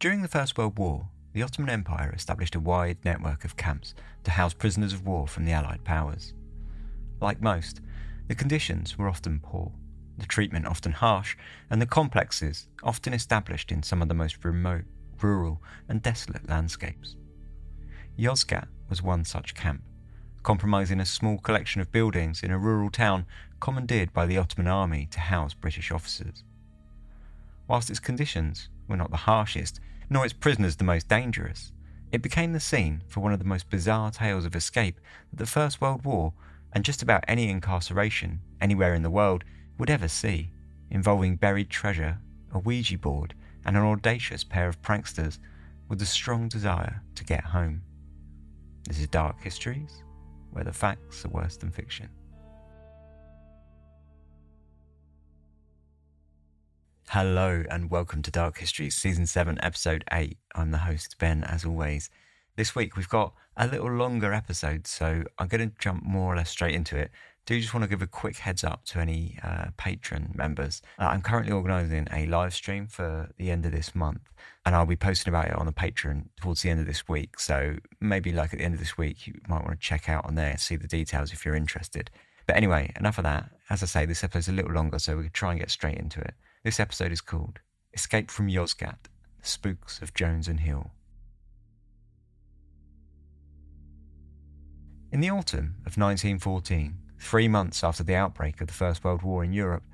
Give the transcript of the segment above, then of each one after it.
During the First World War, the Ottoman Empire established a wide network of camps to house prisoners of war from the Allied powers. Like most, the conditions were often poor, the treatment often harsh, and the complexes often established in some of the most remote, rural, and desolate landscapes. Yozgat was one such camp, comprising a small collection of buildings in a rural town commandeered by the Ottoman Army to house British officers. Whilst its conditions were not the harshest, nor its prisoners the most dangerous, it became the scene for one of the most bizarre tales of escape that the First World War, and just about any incarceration anywhere in the world, would ever see, involving buried treasure, a Ouija board, and an audacious pair of pranksters with a strong desire to get home. This is Dark Histories, where the facts are worse than fiction. Hello and welcome to Dark Histories, Season 7, Episode 8. I'm the host, Ben, as always. This week we've got a little longer episode, so I'm going to jump more or less straight into it. Do just want to give a quick heads up to any Patreon members. I'm currently organising a live stream for the end of this month, and I'll be posting about it on the Patreon towards the end of this week. So maybe like at the end of this week, you might want to check out on there and see the details if you're interested. But anyway, enough of that. As I say, this episode's a little longer, so we can try and get straight into it. This episode is called Escape from Yozgat, the Spooks of Jones and Hill. In the autumn of 1914, 3 months after the outbreak of the First World War in Europe,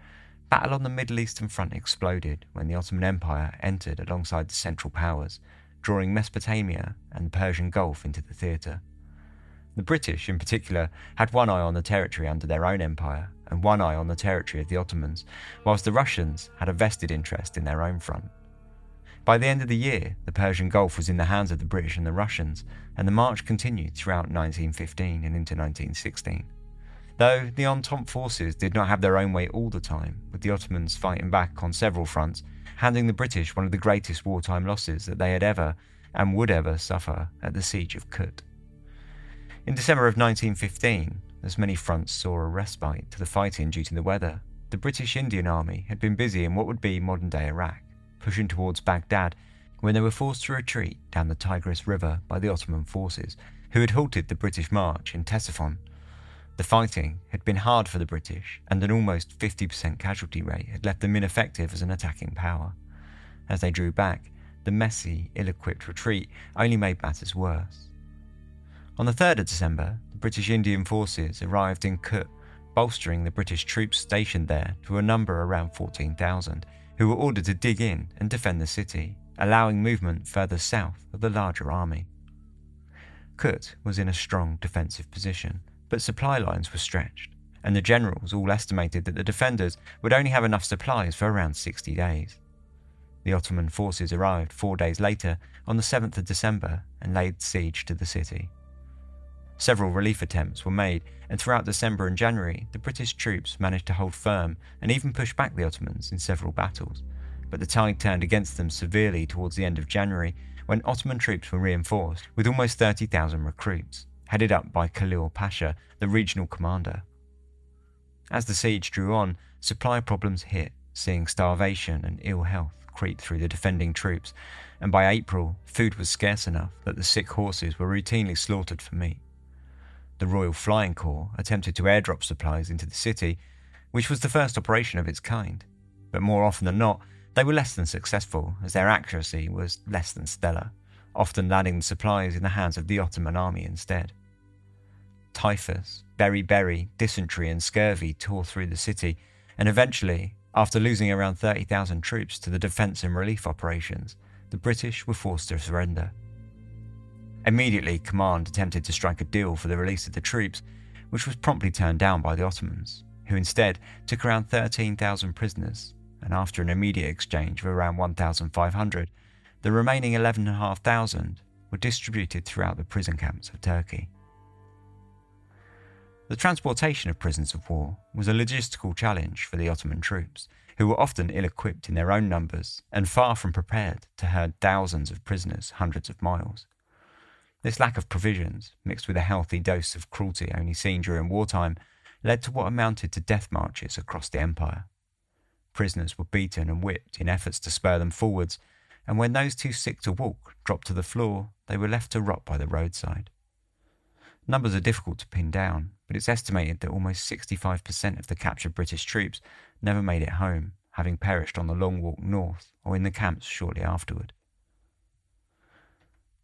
battle on the Middle Eastern front exploded when the Ottoman Empire entered alongside the Central Powers, drawing Mesopotamia and the Persian Gulf into the theatre. The British, in particular, had one eye on the territory under their own empire and one eye on the territory of the Ottomans, whilst the Russians had a vested interest in their own front. By the end of the year, the Persian Gulf was in the hands of the British and the Russians, and the march continued throughout 1915 and into 1916. Though the Entente forces did not have their own way all the time, with the Ottomans fighting back on several fronts, handing the British one of the greatest wartime losses that they had ever and would ever suffer at the Siege of Kut. In December of 1915, as many fronts saw a respite to the fighting due to the weather, the British Indian Army had been busy in what would be modern-day Iraq, pushing towards Baghdad, when they were forced to retreat down the Tigris River by the Ottoman forces, who had halted the British march in Ctesiphon. The fighting had been hard for the British, and an almost 50% casualty rate had left them ineffective as an attacking power. As they drew back, the messy, ill-equipped retreat only made matters worse. On the 3rd of December, the British Indian forces arrived in Kut, bolstering the British troops stationed there to a number around 14,000, who were ordered to dig in and defend the city, allowing movement further south of the larger army. Kut was in a strong defensive position, but supply lines were stretched, and the generals all estimated that the defenders would only have enough supplies for around 60 days. The Ottoman forces arrived 4 days later, on the 7th of December, and laid siege to the city. Several relief attempts were made, and throughout December and January, the British troops managed to hold firm and even push back the Ottomans in several battles. But the tide turned against them severely towards the end of January, when Ottoman troops were reinforced with almost 30,000 recruits, headed up by Khalil Pasha, the regional commander. As the siege drew on, supply problems hit, seeing starvation and ill health creep through the defending troops, and by April, food was scarce enough that the sick horses were routinely slaughtered for meat. The Royal Flying Corps attempted to airdrop supplies into the city, which was the first operation of its kind, but more often than not, they were less than successful, as their accuracy was less than stellar, often landing the supplies in the hands of the Ottoman Army instead. Typhus, beriberi, dysentery and scurvy tore through the city, and eventually, after losing around 30,000 troops to the defence and relief operations, the British were forced to surrender. Immediately, command attempted to strike a deal for the release of the troops, which was promptly turned down by the Ottomans, who instead took around 13,000 prisoners, and after an immediate exchange of around 1,500, the remaining 11,500 were distributed throughout the prison camps of Turkey. The transportation of prisoners of war was a logistical challenge for the Ottoman troops, who were often ill-equipped in their own numbers and far from prepared to herd thousands of prisoners hundreds of miles. This lack of provisions, mixed with a healthy dose of cruelty only seen during wartime, led to what amounted to death marches across the empire. Prisoners were beaten and whipped in efforts to spur them forwards, and when those too sick to walk dropped to the floor, they were left to rot by the roadside. Numbers are difficult to pin down, but it's estimated that almost 65% of the captured British troops never made it home, having perished on the long walk north or in the camps shortly afterward.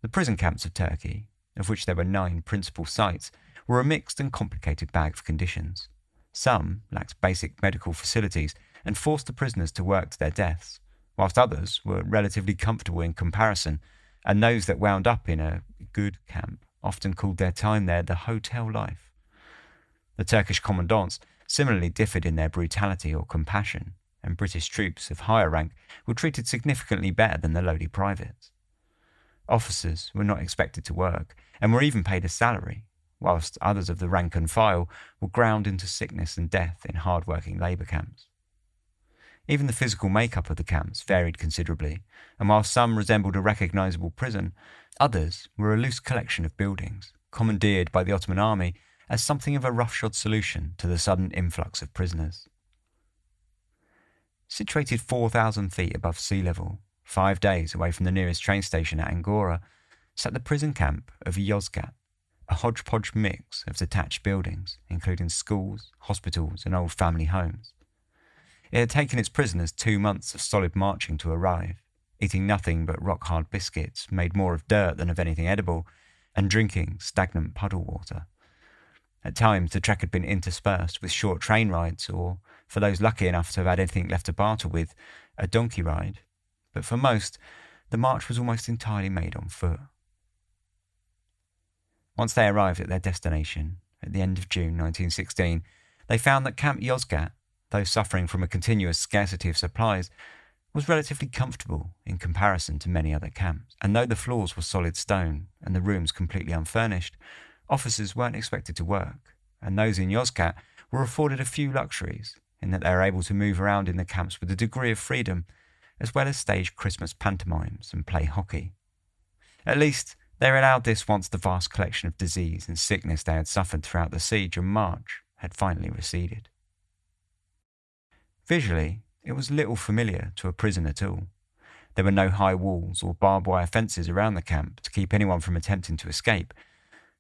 The prison camps of Turkey, of which there were 9 principal sites, were a mixed and complicated bag of conditions. Some lacked basic medical facilities and forced the prisoners to work to their deaths, whilst others were relatively comfortable in comparison, and those that wound up in a good camp often called their time there the hotel life. The Turkish commandants similarly differed in their brutality or compassion, and British troops of higher rank were treated significantly better than the lowly privates. Officers were not expected to work, and were even paid a salary, whilst others of the rank and file were ground into sickness and death in hard-working labour camps. Even the physical makeup of the camps varied considerably, and while some resembled a recognisable prison, others were a loose collection of buildings, commandeered by the Ottoman Army as something of a roughshod solution to the sudden influx of prisoners. Situated 4,000 feet above sea level, 5 days away from the nearest train station at Angora, sat the prison camp of Yozgat, a hodgepodge mix of detached buildings, including schools, hospitals and old family homes. It had taken its prisoners 2 months of solid marching to arrive, eating nothing but rock-hard biscuits made more of dirt than of anything edible, and drinking stagnant puddle water. At times the trek had been interspersed with short train rides or, for those lucky enough to have had anything left to barter with, a donkey ride, but for most, the march was almost entirely made on foot. Once they arrived at their destination, at the end of June 1916, they found that Camp Yozgat, though suffering from a continuous scarcity of supplies, was relatively comfortable in comparison to many other camps. And though the floors were solid stone and the rooms completely unfurnished, officers weren't expected to work, and those in Yozgat were afforded a few luxuries in that they were able to move around in the camps with a degree of freedom, as well as stage Christmas pantomimes and play hockey. At least, they were allowed this once the vast collection of disease and sickness they had suffered throughout the siege and march had finally receded. Visually, it was little familiar to a prison at all. There were no high walls or barbed wire fences around the camp to keep anyone from attempting to escape,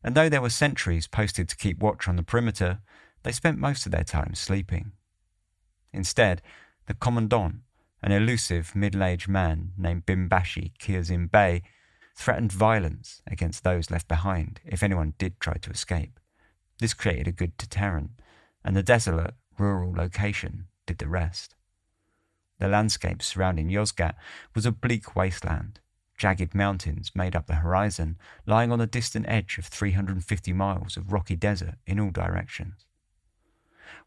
and though there were sentries posted to keep watch on the perimeter, they spent most of their time sleeping. Instead, the commandant, an elusive middle-aged man named Bimbashi Kiazim Bey, threatened violence against those left behind if anyone did try to escape. This created a good deterrent, and the desolate, rural location did the rest. The landscape surrounding Yozgat was a bleak wasteland. Jagged mountains made up the horizon, lying on the distant edge of 350 miles of rocky desert in all directions.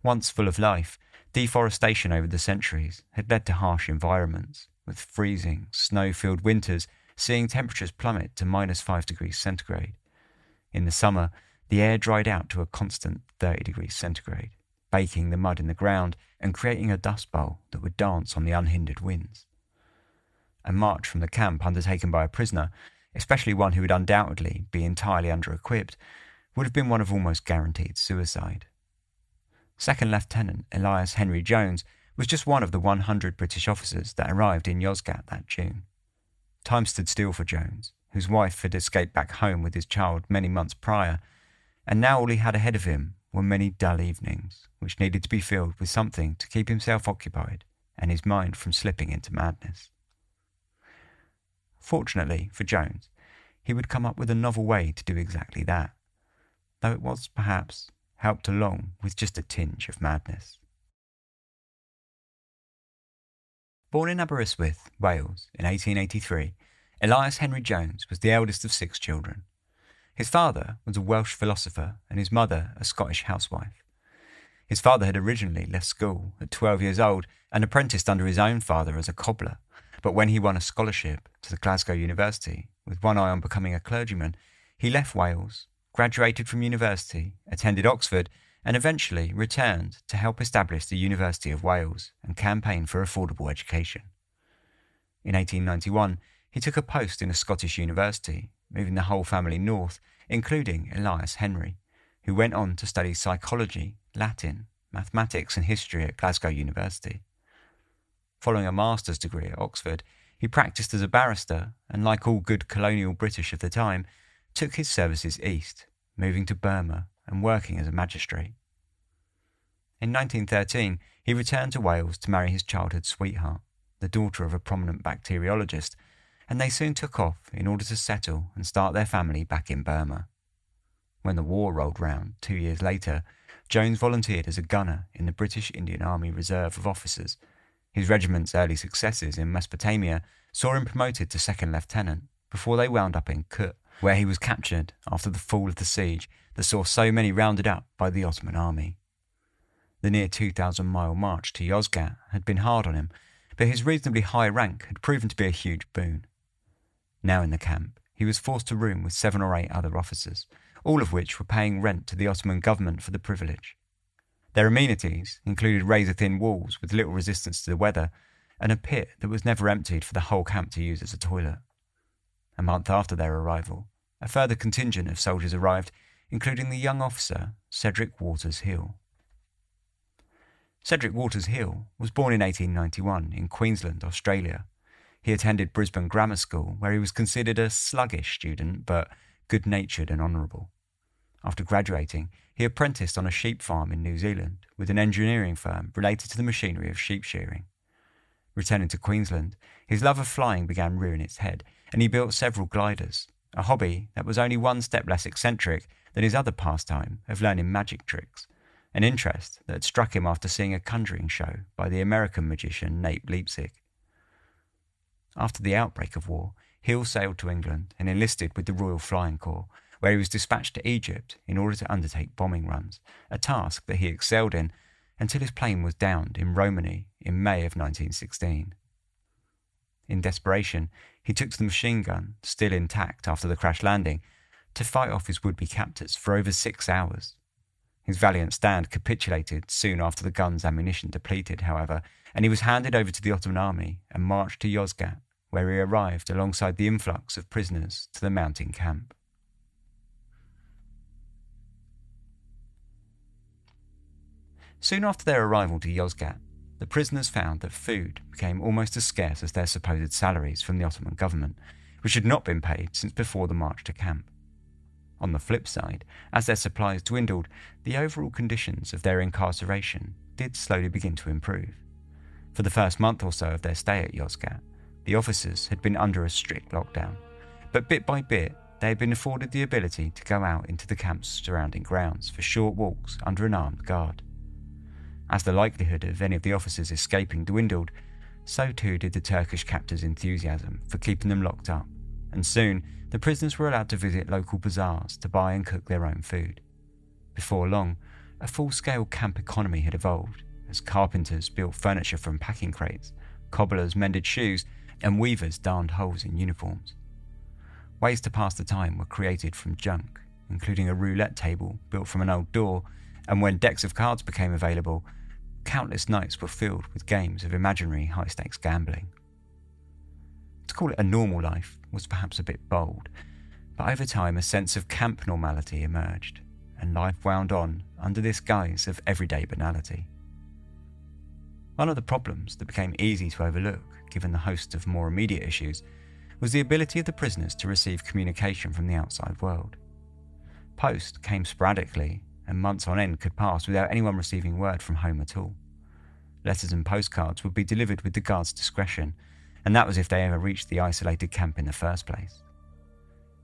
Once full of life, deforestation over the centuries had led to harsh environments, with freezing, snow-filled winters seeing temperatures plummet to -5 degrees centigrade. In the summer, the air dried out to a constant 30 degrees centigrade, baking the mud in the ground and creating a dust bowl that would dance on the unhindered winds. A march from the camp undertaken by a prisoner, especially one who would undoubtedly be entirely under-equipped, would have been one of almost guaranteed suicide. Second Lieutenant Elias Henry Jones was just one of the 100 British officers that arrived in Yozgat that June. Time stood still for Jones, whose wife had escaped back home with his child many months prior, and now all he had ahead of him were many dull evenings, which needed to be filled with something to keep himself occupied and his mind from slipping into madness. Fortunately for Jones, he would come up with a novel way to do exactly that, though it was, perhaps, helped along with just a tinge of madness. Born in Aberystwyth, Wales, in 1883, Elias Henry Jones was the eldest of 6 children. His father was a Welsh philosopher and his mother a Scottish housewife. His father had originally left school at 12 years old and apprenticed under his own father as a cobbler, but when he won a scholarship to the Glasgow University, with one eye on becoming a clergyman, he left Wales, graduated from university, attended Oxford, and eventually returned to help establish the University of Wales and campaign for affordable education. In 1891, he took a post in a Scottish university, moving the whole family north, including Elias Henry, who went on to study psychology, Latin, mathematics and history at Glasgow University. Following a master's degree at Oxford, He practiced as a barrister and, like all good colonial British of the time, took his services east, moving to Burma and working as a magistrate. In 1913, he returned to Wales to marry his childhood sweetheart, the daughter of a prominent bacteriologist, and they soon took off in order to settle and start their family back in Burma. When the war rolled round 2 years later, Jones volunteered as a gunner in the British Indian Army Reserve of Officers. His regiment's early successes in Mesopotamia saw him promoted to second lieutenant before they wound up in Kut, where he was captured after the fall of the siege that saw so many rounded up by the Ottoman Army. The near 2,000-mile march to Yozgat had been hard on him, but his reasonably high rank had proven to be a huge boon. Now in the camp, he was forced to room with 7 or 8 other officers, all of which were paying rent to the Ottoman government for the privilege. Their amenities included razor-thin walls with little resistance to the weather and a pit that was never emptied for the whole camp to use as a toilet. A month after their arrival, a further contingent of soldiers arrived, including the young officer Cedric Waters Hill. Cedric Waters Hill was born in 1891 in Queensland, Australia. He attended Brisbane Grammar School, where he was considered a sluggish student but good-natured and honourable. After graduating, he apprenticed on a sheep farm in New Zealand with an engineering firm related to the machinery of sheep shearing. Returning to Queensland, his love of flying began rearing its head, and he built several gliders, a hobby that was only one step less eccentric than his other pastime of learning magic tricks, an interest that had struck him after seeing a conjuring show by the American magician Nate Leipzig. After the outbreak of war, Hill sailed to England and enlisted with the Royal Flying Corps, where he was dispatched to Egypt in order to undertake bombing runs, a task that he excelled in until his plane was downed in Romani in May of 1916. In desperation, he took to the machine gun, still intact after the crash landing, to fight off his would-be captors for over 6 hours. His valiant stand capitulated soon after the gun's ammunition depleted, however, and he was handed over to the Ottoman Army and marched to Yozgat, where he arrived alongside the influx of prisoners to the mountain camp. Soon after their arrival to Yozgat, the prisoners found that food became almost as scarce as their supposed salaries from the Ottoman government, which had not been paid since before the march to camp. On the flip side, as their supplies dwindled, the overall conditions of their incarceration did slowly begin to improve. For the first month or so of their stay at Yozgat, the officers had been under a strict lockdown, but bit by bit they had been afforded the ability to go out into the camp's surrounding grounds for short walks under an armed guard. As the likelihood of any of the officers escaping dwindled, so too did the Turkish captors' enthusiasm for keeping them locked up, and soon the prisoners were allowed to visit local bazaars to buy and cook their own food. Before long, a full-scale camp economy had evolved, as carpenters built furniture from packing crates, cobblers mended shoes, and weavers darned holes in uniforms. Ways to pass the time were created from junk, including a roulette table built from an old door, and when decks of cards became available, countless nights were filled with games of imaginary high-stakes gambling. To call it a normal life was perhaps a bit bold, but over time a sense of camp normality emerged, and life wound on under this guise of everyday banality. One of the problems that became easy to overlook, given the host of more immediate issues, was the ability of the prisoners to receive communication from the outside world. Post came sporadically, and months on end could pass without anyone receiving word from home at all. Letters and postcards would be delivered with the guards' discretion, and that was if they ever reached the isolated camp in the first place.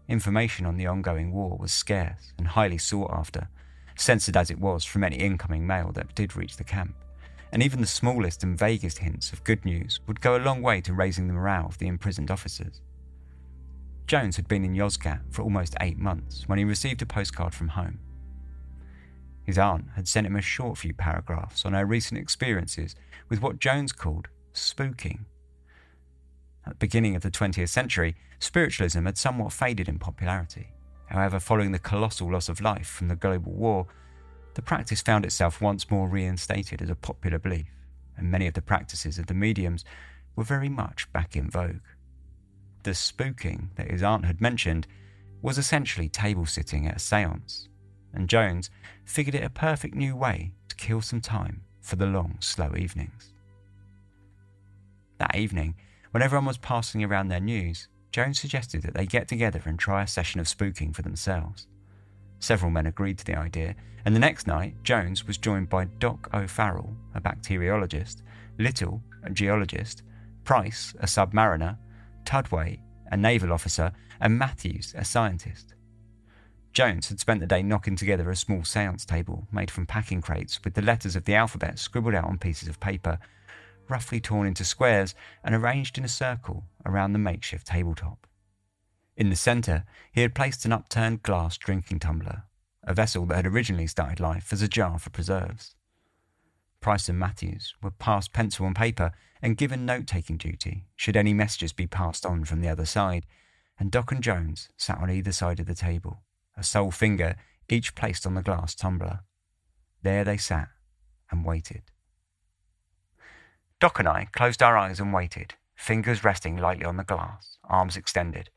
Information on the ongoing war was scarce and highly sought after, censored as it was from any incoming mail that did reach the camp, and even the smallest and vaguest hints of good news would go a long way to raising the morale of the imprisoned officers. Jones had been in Yozgat for almost 8 months when he received a postcard from home. His aunt had sent him a short few paragraphs on her recent experiences with what Jones called spooking. At the beginning of the 20th century, spiritualism had somewhat faded in popularity. However, following the colossal loss of life from the global war, the practice found itself once more reinstated as a popular belief, and many of the practices of the mediums were very much back in vogue. The spooking that his aunt had mentioned was essentially table-sitting at a séance, and Jones figured it a perfect new way to kill some time for the long, slow evenings. That evening, When everyone was passing around their news, Jones suggested that they get together and try a session of spooking for themselves. Several men agreed to the idea, and the next night, Jones was joined by Doc O'Farrell, a bacteriologist, Little, a geologist, Price, a submariner, Tudway, a naval officer, and Matthews, a scientist. Jones had spent the day knocking together a small seance table made from packing crates with the letters of the alphabet scribbled out on pieces of paper, roughly torn into squares and arranged in a circle around the makeshift tabletop. In the centre, he had placed an upturned glass drinking tumbler, a vessel that had originally started life as a jar for preserves. Price and Matthews were passed pencil and paper and given note-taking duty should any messages be passed on from the other side, and Doc and Jones sat on either side of the table, a sole finger each placed on the glass tumbler. There they sat and waited. Doc and I closed our eyes and waited, fingers resting lightly on the glass, arms extended.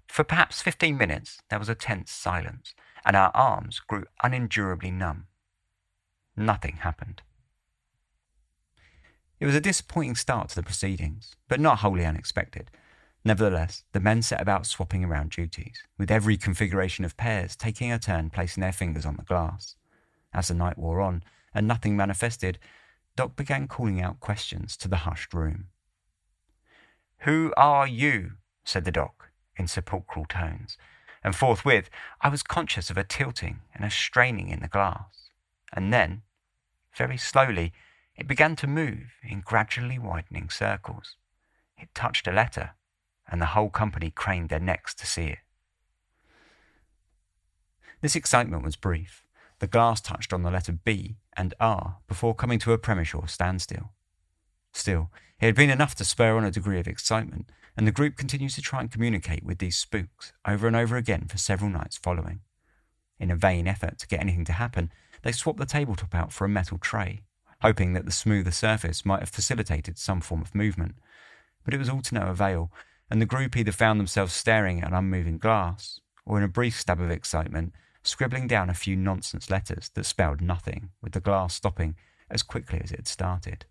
For perhaps 15 minutes there was a tense silence, and our arms grew unendurably numb. Nothing happened. It was a disappointing start to the proceedings, but not wholly unexpected. Nevertheless, the men set about swapping around duties, with every configuration of pairs taking a turn placing their fingers on the glass. As the night wore on, and nothing manifested, Doc began calling out questions to the hushed room. "Who are you?" said the Doc, in sepulchral tones, and forthwith I was conscious of a tilting and a straining in the glass. And then, very slowly, it began to move in gradually widening circles. It touched a letter, and the whole company craned their necks to see it. This excitement was brief. The glass touched on the letter B and R before coming to a premature standstill. Still, it had been enough to spur on a degree of excitement, and the group continued to try and communicate with these spooks over and over again for several nights following. In a vain effort to get anything to happen, they swapped the tabletop out for a metal tray, hoping that the smoother surface might have facilitated some form of movement. But it was all to no avail, and the group either found themselves staring at an unmoving glass, or in a brief stab of excitement, scribbling down a few nonsense letters that spelled nothing, with the glass stopping as quickly as it had started.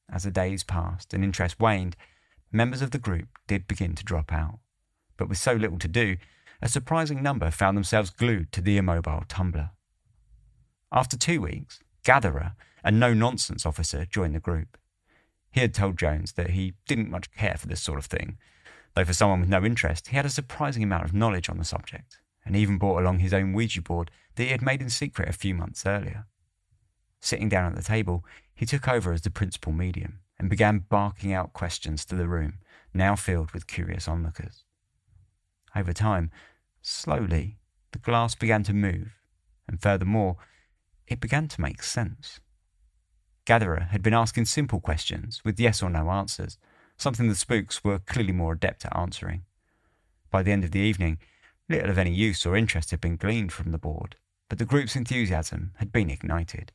As the days passed and interest waned, members of the group did begin to drop out. But with so little to do, a surprising number found themselves glued to the immobile tumbler. After 2 weeks, Gatherer, a no-nonsense officer, joined the group. He had told Jones that he didn't much care for this sort of thing, though for someone with no interest, he had a surprising amount of knowledge on the subject, and even brought along his own Ouija board that he had made in secret a few months earlier. Sitting down at the table, he took over as the principal medium and began barking out questions to the room, now filled with curious onlookers. Over time, slowly, the glass began to move, and furthermore, it began to make sense. Gatherer had been asking simple questions with yes or no answers, something the spooks were clearly more adept at answering. By the end of the evening, little of any use or interest had been gleaned from the board, but the group's enthusiasm had been ignited.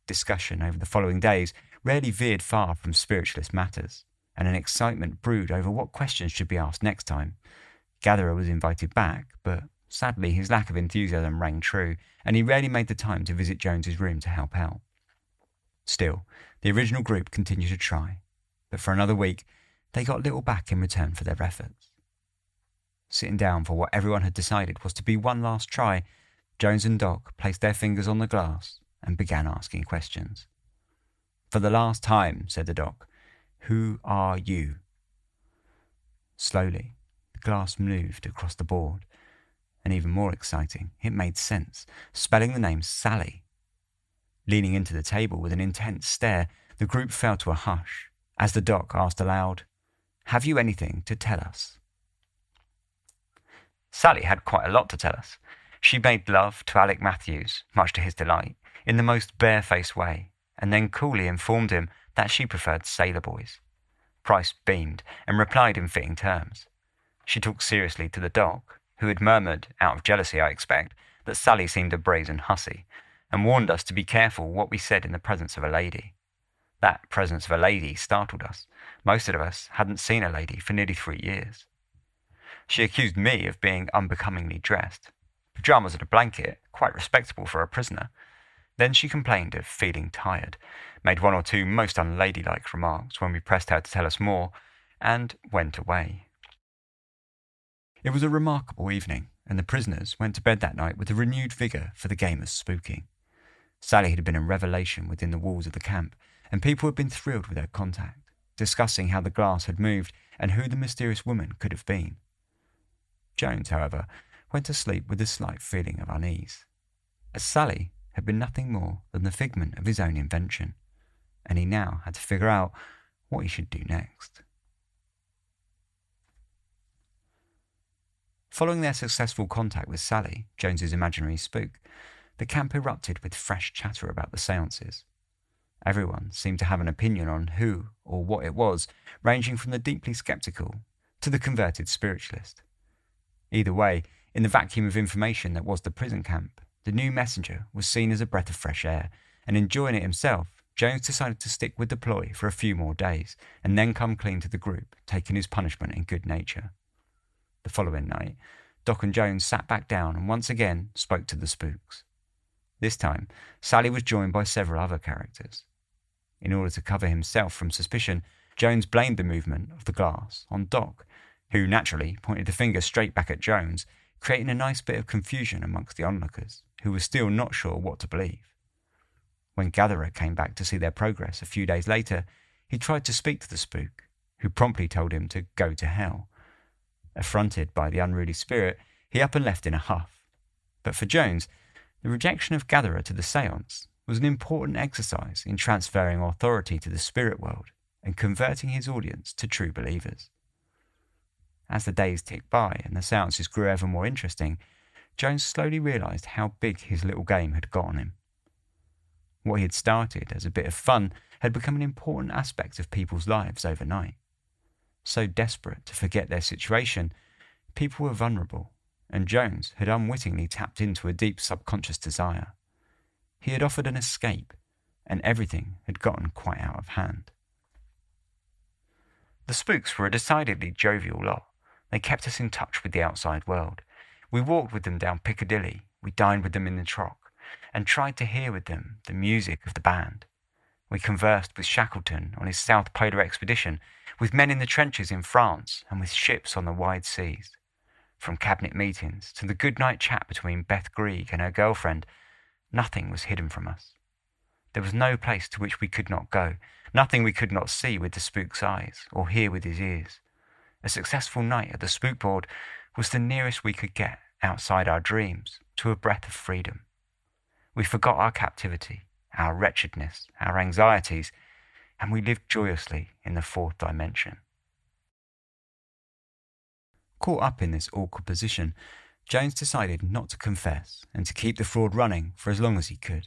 Discussion over the following days rarely veered far from spiritualist matters, and an excitement brewed over what questions should be asked next time. Gatherer was invited back, but sadly his lack of enthusiasm rang true, and he rarely made the time to visit Jones's room to help out. Still, the original group continued to try, but for another week, they got little back in return for their efforts. Sitting down for what everyone had decided was to be one last try, Jones and Doc placed their fingers on the glass and began asking questions. "For the last time," said the Doc, "who are you?" Slowly, the glass moved across the board, and even more exciting, it made sense, spelling the name Sally. Leaning into the table with an intense stare, the group fell to a hush as the Doc asked aloud, "Have you anything to tell us?" Sally had quite a lot to tell us. She made love to Alec Matthews, much to his delight, in the most barefaced way, and then coolly informed him that she preferred sailor boys. Price beamed and replied in fitting terms. She talked seriously to the Doc, who had murmured, out of jealousy I expect, that Sally seemed a brazen hussy, and warned us to be careful what we said in the presence of a lady. That presence of a lady startled us. Most of us hadn't seen a lady for nearly 3 years. She accused me of being unbecomingly dressed. Pyjamas and a blanket, quite respectable for a prisoner. Then she complained of feeling tired, made one or two most unladylike remarks when we pressed her to tell us more, and went away. It was a remarkable evening, and the prisoners went to bed that night with a renewed vigour for the game of spooking. Sally had been a revelation within the walls of the camp, and people had been thrilled with her contact, discussing how the glass had moved and who the mysterious woman could have been. Jones, however, went to sleep with a slight feeling of unease, as Sally had been nothing more than the figment of his own invention, and he now had to figure out what he should do next. Following their successful contact with Sally, Jones's imaginary spook, the camp erupted with fresh chatter about the séances. Everyone seemed to have an opinion on who or what it was, ranging from the deeply sceptical to the converted spiritualist. Either way, in the vacuum of information that was the prison camp, the new messenger was seen as a breath of fresh air, and enjoying it himself, Jones decided to stick with the ploy for a few more days, and then come clean to the group, taking his punishment in good nature. The following night, Doc and Jones sat back down and once again spoke to the spooks. This time, Sally was joined by several other characters. In order to cover himself from suspicion, Jones blamed the movement of the glass on Doc, who naturally pointed the finger straight back at Jones, creating a nice bit of confusion amongst the onlookers, who were still not sure what to believe. When Gatherer came back to see their progress a few days later, he tried to speak to the spook, who promptly told him to go to hell. Affronted by the unruly spirit, he up and left in a huff. But for Jones, the rejection of Gatherer to the séance was an important exercise in transferring authority to the spirit world and converting his audience to true believers. As the days ticked by and the séances grew ever more interesting, Jones slowly realised how big his little game had got on him. What he had started as a bit of fun had become an important aspect of people's lives overnight. So desperate to forget their situation, people were vulnerable, and Jones had unwittingly tapped into a deep subconscious desire. He had offered an escape, and everything had gotten quite out of hand. The spooks were a decidedly jovial lot. They kept us in touch with the outside world. We walked with them down Piccadilly, we dined with them in the Troc, and tried to hear with them the music of the band. We conversed with Shackleton on his South Polar expedition, with men in the trenches in France, and with ships on the wide seas. From cabinet meetings to the good-night chat between Beth Grieg and her girlfriend, nothing was hidden from us. There was no place to which we could not go, nothing we could not see with the spook's eyes or hear with his ears. A successful night at the spook board was the nearest we could get, outside our dreams, to a breath of freedom. We forgot our captivity, our wretchedness, our anxieties, and we lived joyously in the fourth dimension. Caught up in this awkward position, Jones decided not to confess and to keep the fraud running for as long as he could.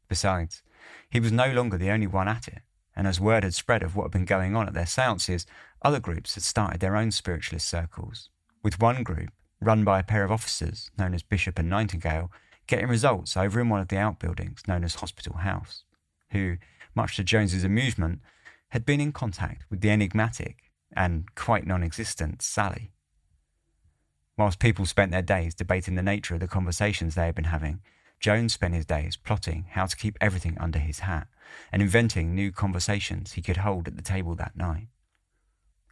Besides, he was no longer the only one at it, and as word had spread of what had been going on at their séances, other groups had started their own spiritualist circles, with one group, run by a pair of officers known as Bishop and Nightingale, getting results over in one of the outbuildings known as Hospital House, who, much to Jones's amusement, had been in contact with the enigmatic and quite non-existent Sally. Whilst people spent their days debating the nature of the conversations they had been having, Jones spent his days plotting how to keep everything under his hat and inventing new conversations he could hold at the table that night.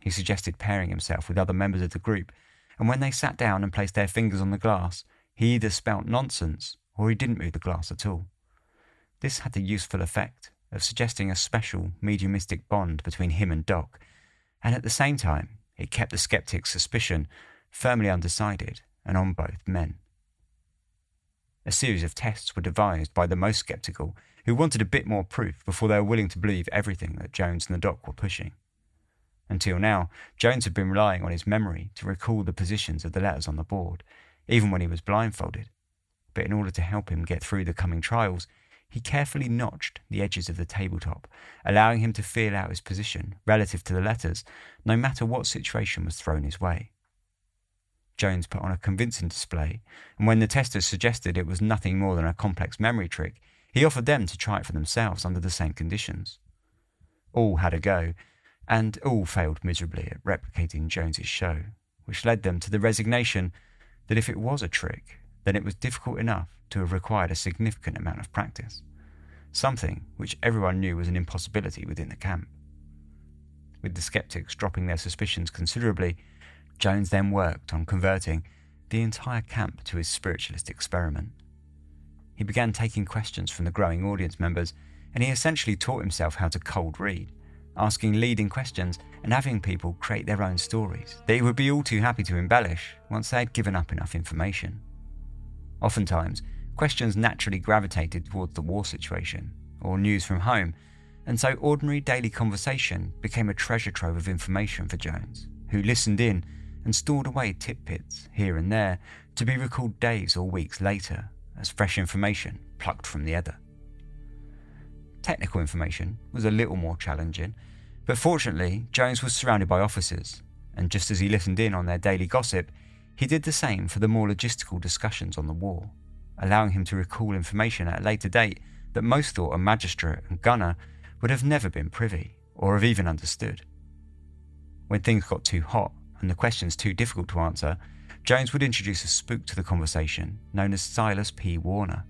He suggested pairing himself with other members of the group, and when they sat down and placed their fingers on the glass, he either spout nonsense or he didn't move the glass at all. This had the useful effect of suggesting a special mediumistic bond between him and Doc, and at the same time it kept the skeptic's suspicion firmly undecided and on both men. A series of tests were devised by the most sceptical, who wanted a bit more proof before they were willing to believe everything that Jones and the Doc were pushing. Until now, Jones had been relying on his memory to recall the positions of the letters on the board, even when he was blindfolded. But in order to help him get through the coming trials, he carefully notched the edges of the tabletop, allowing him to feel out his position relative to the letters, no matter what situation was thrown his way. Jones put on a convincing display, and when the testers suggested it was nothing more than a complex memory trick, he offered them to try it for themselves under the same conditions. All had a go, and all failed miserably at replicating Jones's show, which led them to the resignation that if it was a trick, then it was difficult enough to have required a significant amount of practice, something which everyone knew was an impossibility within the camp. With the skeptics dropping their suspicions considerably, Jones then worked on converting the entire camp to his spiritualist experiment. He began taking questions from the growing audience members, and he essentially taught himself how to cold read, asking leading questions and having people create their own stories that he would be all too happy to embellish once they had given up enough information. Oftentimes, questions naturally gravitated towards the war situation or news from home, and so ordinary daily conversation became a treasure trove of information for Jones, who listened in and stored away tidbits here and there to be recalled days or weeks later as fresh information plucked from the ether. Technical information was a little more challenging, but fortunately Jones was surrounded by officers, and just as he listened in on their daily gossip, he did the same for the more logistical discussions on the war, allowing him to recall information at a later date that most thought a magistrate and gunner would have never been privy or have even understood. When things got too hot and the questions too difficult to answer, Jones would introduce a spook to the conversation known as Silas P. Warner.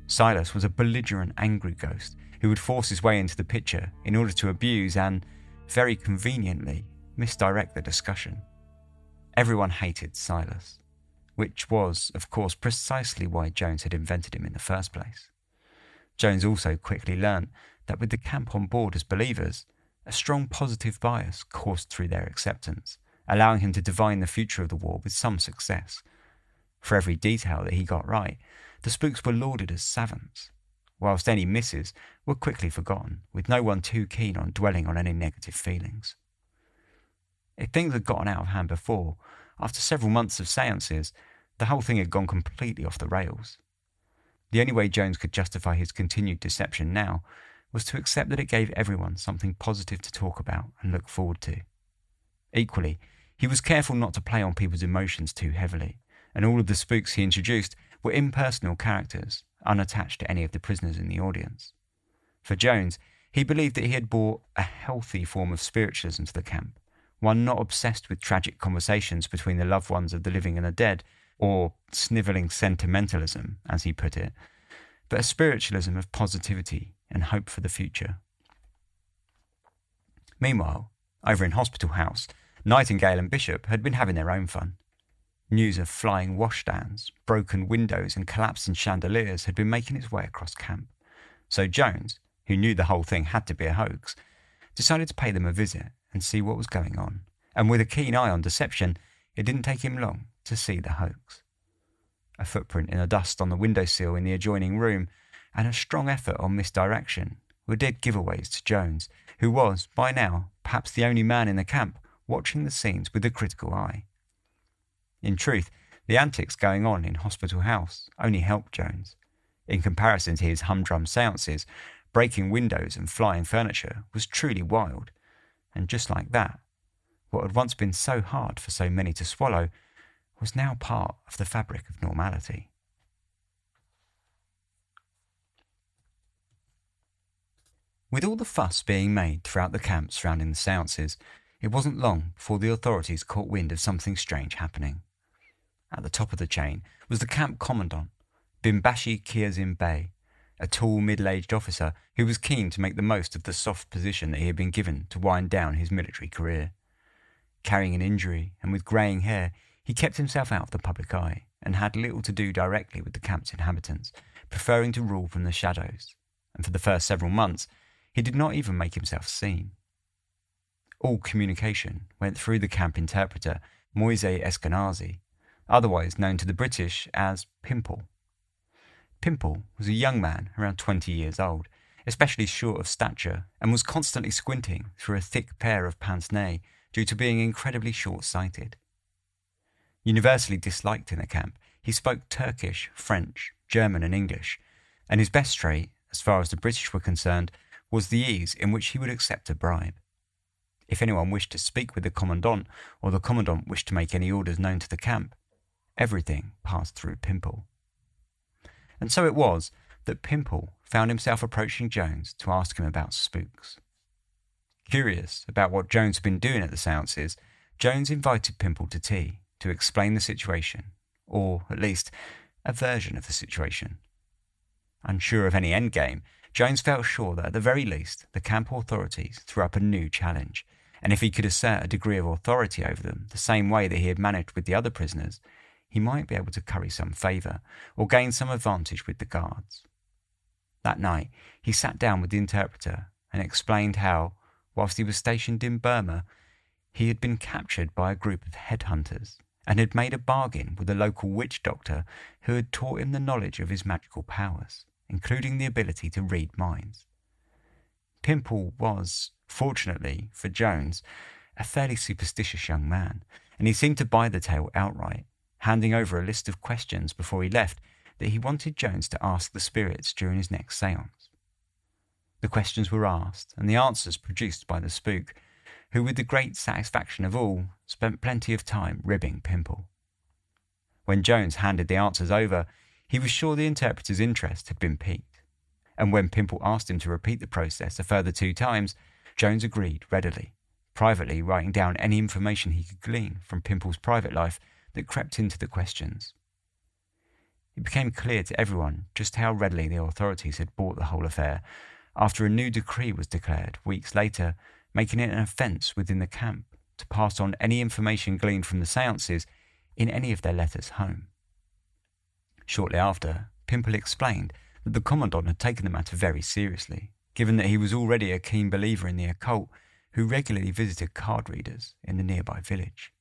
Silas was a belligerent, angry ghost who would force his way into the picture in order to abuse and, very conveniently, misdirect the discussion. Everyone hated Silas, which was, of course, precisely why Jones had invented him in the first place. Jones also quickly learnt that with the camp on board as believers, a strong positive bias coursed through their acceptance, allowing him to divine the future of the war with some success. For every detail that he got right, the spooks were lauded as savants, whilst any misses were quickly forgotten, with no one too keen on dwelling on any negative feelings. If things had gotten out of hand before, after several months of seances, the whole thing had gone completely off the rails. The only way Jones could justify his continued deception now was to accept that it gave everyone something positive to talk about and look forward to. Equally, he was careful not to play on people's emotions too heavily, and all of the spooks he introduced were impersonal characters, unattached to any of the prisoners in the audience. For Jones, he believed that he had brought a healthy form of spiritualism to the camp, one not obsessed with tragic conversations between the loved ones of the living and the dead, or snivelling sentimentalism, as he put it, but a spiritualism of positivity and hope for the future. Meanwhile, over in Hospital House, Nightingale and Bishop had been having their own fun. News of flying washstands, broken windows and collapsing chandeliers had been making its way across camp. So Jones, who knew the whole thing had to be a hoax, decided to pay them a visit and see what was going on. And with a keen eye on deception, it didn't take him long to see the hoax. A footprint in the dust on the windowsill in the adjoining room and a strong effort on misdirection were dead giveaways to Jones, who was, by now, perhaps the only man in the camp watching the scenes with a critical eye. In truth, the antics going on in Hospital House only helped Jones. In comparison to his humdrum seances, breaking windows and flying furniture was truly wild, and just like that, what had once been so hard for so many to swallow was now part of the fabric of normality. With all the fuss being made throughout the camp surrounding the seances, it wasn't long before the authorities caught wind of something strange happening. At the top of the chain was the camp commandant, Bimbashi Kiazim Bey, a tall middle-aged officer who was keen to make the most of the soft position that he had been given to wind down his military career. Carrying an injury and with greying hair, he kept himself out of the public eye and had little to do directly with the camp's inhabitants, preferring to rule from the shadows, and for the first several months he did not even make himself seen. All communication went through the camp interpreter, Moise Eskenazi, otherwise known to the British as Pimple. Pimple was a young man around 20 years old, especially short of stature, and was constantly squinting through a thick pair of pince-nez due to being incredibly short-sighted. Universally disliked in the camp, he spoke Turkish, French, German and English, and his best trait, as far as the British were concerned, was the ease in which he would accept a bribe. If anyone wished to speak with the commandant, or the commandant wished to make any orders known to the camp, everything passed through Pimple. And so it was that Pimple found himself approaching Jones to ask him about spooks. Curious about what Jones had been doing at the seances, Jones invited Pimple to tea to explain the situation, or, at least, a version of the situation. Unsure of any endgame, Jones felt sure that at the very least the camp authorities threw up a new challenge, and if he could assert a degree of authority over them the same way that he had managed with the other prisoners, he might be able to curry some favour or gain some advantage with the guards. That night, he sat down with the interpreter and explained how, whilst he was stationed in Burma, he had been captured by a group of headhunters and had made a bargain with a local witch doctor who had taught him the knowledge of his magical powers, including the ability to read minds. Pimple was, fortunately for Jones, a fairly superstitious young man, and he seemed to buy the tale outright, handing over a list of questions before he left that he wanted Jones to ask the spirits during his next séance. The questions were asked, and the answers produced by the spook, who, with the great satisfaction of all, spent plenty of time ribbing Pimple. When Jones handed the answers over, he was sure the interpreter's interest had been piqued, and when Pimple asked him to repeat the process a further 2 times, Jones agreed readily, privately writing down any information he could glean from Pimple's private life that crept into the questions. It became clear to everyone just how readily the authorities had bought the whole affair after a new decree was declared weeks later, making it an offence within the camp to pass on any information gleaned from the séances in any of their letters home. Shortly after, Pimple explained that the commandant had taken the matter very seriously, given that he was already a keen believer in the occult who regularly visited card readers in the nearby village.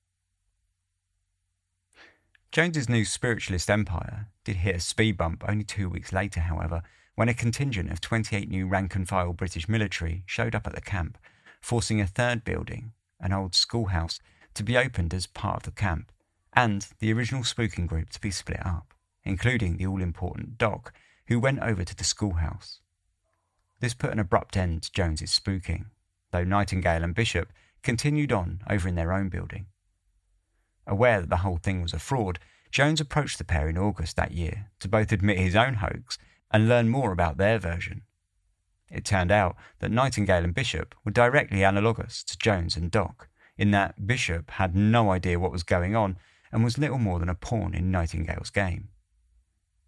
Jones's new spiritualist empire did hit a speed bump only 2 weeks later, however, when a contingent of 28 new rank-and-file British military showed up at the camp, forcing a third building, an old schoolhouse, to be opened as part of the camp, and the original spooking group to be split up, including the all-important Doc, who went over to the schoolhouse. This put an abrupt end to Jones's spooking, though Nightingale and Bishop continued on over in their own building. Aware that the whole thing was a fraud, Jones approached the pair in August that year to both admit his own hoax and learn more about their version. It turned out that Nightingale and Bishop were directly analogous to Jones and Doc, in that Bishop had no idea what was going on and was little more than a pawn in Nightingale's game.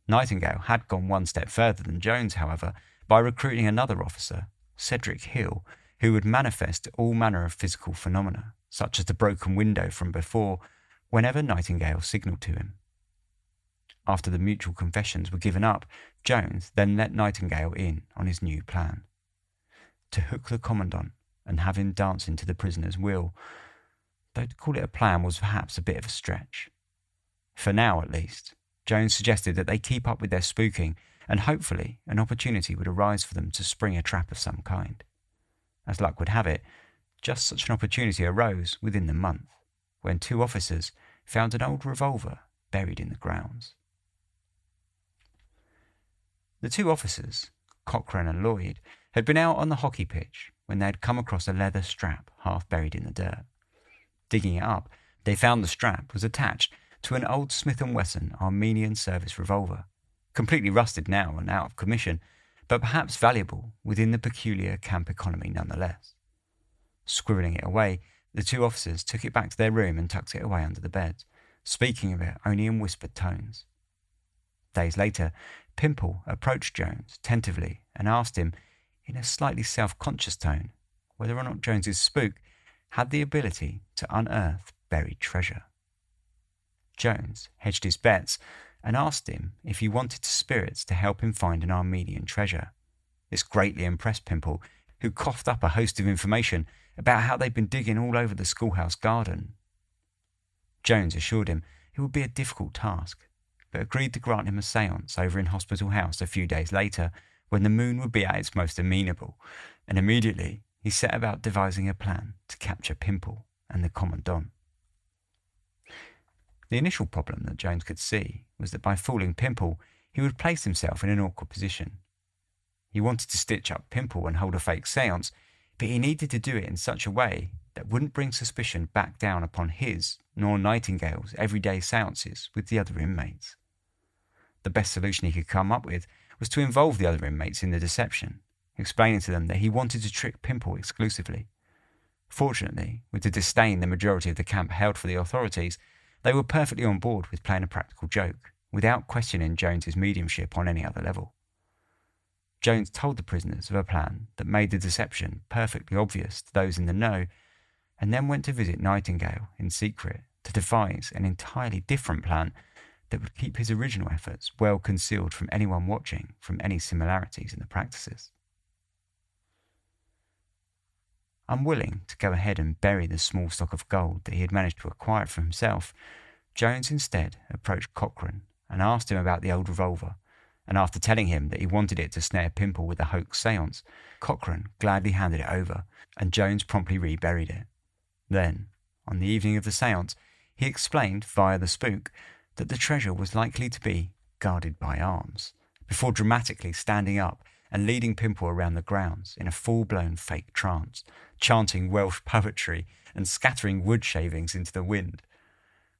Nightingale had gone one step further than Jones, however, by recruiting another officer, Cedric Hill, who would manifest all manner of physical phenomena, such as the broken window from before, whenever Nightingale signalled to him. After the mutual confessions were given up, Jones then let Nightingale in on his new plan. To hook the commandant and have him dancing to the prisoner's will, though to call it a plan was perhaps a bit of a stretch. For now, at least, Jones suggested that they keep up with their spooking, and hopefully an opportunity would arise for them to spring a trap of some kind. As luck would have it, just such an opportunity arose within the month, when 2 officers found an old revolver buried in the grounds. The 2 officers, Cochrane and Lloyd, had been out on the hockey pitch when they had come across a leather strap half buried in the dirt. Digging it up, they found the strap was attached to an old Smith & Wesson Armenian service revolver, completely rusted now and out of commission, but perhaps valuable within the peculiar camp economy nonetheless. Scribbling it away, the 2 officers took it back to their room and tucked it away under the bed, speaking of it only in whispered tones. Days later, Pimple approached Jones tentatively and asked him, in a slightly self-conscious tone, whether or not Jones's spook had the ability to unearth buried treasure. Jones hedged his bets and asked him if he wanted spirits to help him find an Armenian treasure. This greatly impressed Pimple, who coughed up a host of information about how they'd been digging all over the schoolhouse garden. Jones assured him it would be a difficult task, but agreed to grant him a séance over in Hospital House a few days later, when the moon would be at its most amenable, and immediately he set about devising a plan to capture Pimple and the commandant. The initial problem that Jones could see was that by fooling Pimple, he would place himself in an awkward position. He wanted to stitch up Pimple and hold a fake séance, but he needed to do it in such a way that wouldn't bring suspicion back down upon his nor Nightingale's everyday séances with the other inmates. The best solution he could come up with was to involve the other inmates in the deception, explaining to them that he wanted to trick Pimple exclusively. Fortunately, with the disdain the majority of the camp held for the authorities, they were perfectly on board with playing a practical joke, without questioning Jones's mediumship on any other level. Jones told the prisoners of a plan that made the deception perfectly obvious to those in the know, and then went to visit Nightingale in secret to devise an entirely different plan that would keep his original efforts well concealed from anyone watching from any similarities in the practices. Unwilling to go ahead and bury the small stock of gold that he had managed to acquire for himself, Jones instead approached Cochrane and asked him about the old revolver, and after telling him that he wanted it to snare Pimple with a hoax seance, Cochrane gladly handed it over, and Jones promptly reburied it. Then, on the evening of the seance, he explained via the spook that the treasure was likely to be guarded by arms, before dramatically standing up and leading Pimple around the grounds in a full-blown fake trance, chanting Welsh poetry and scattering wood shavings into the wind.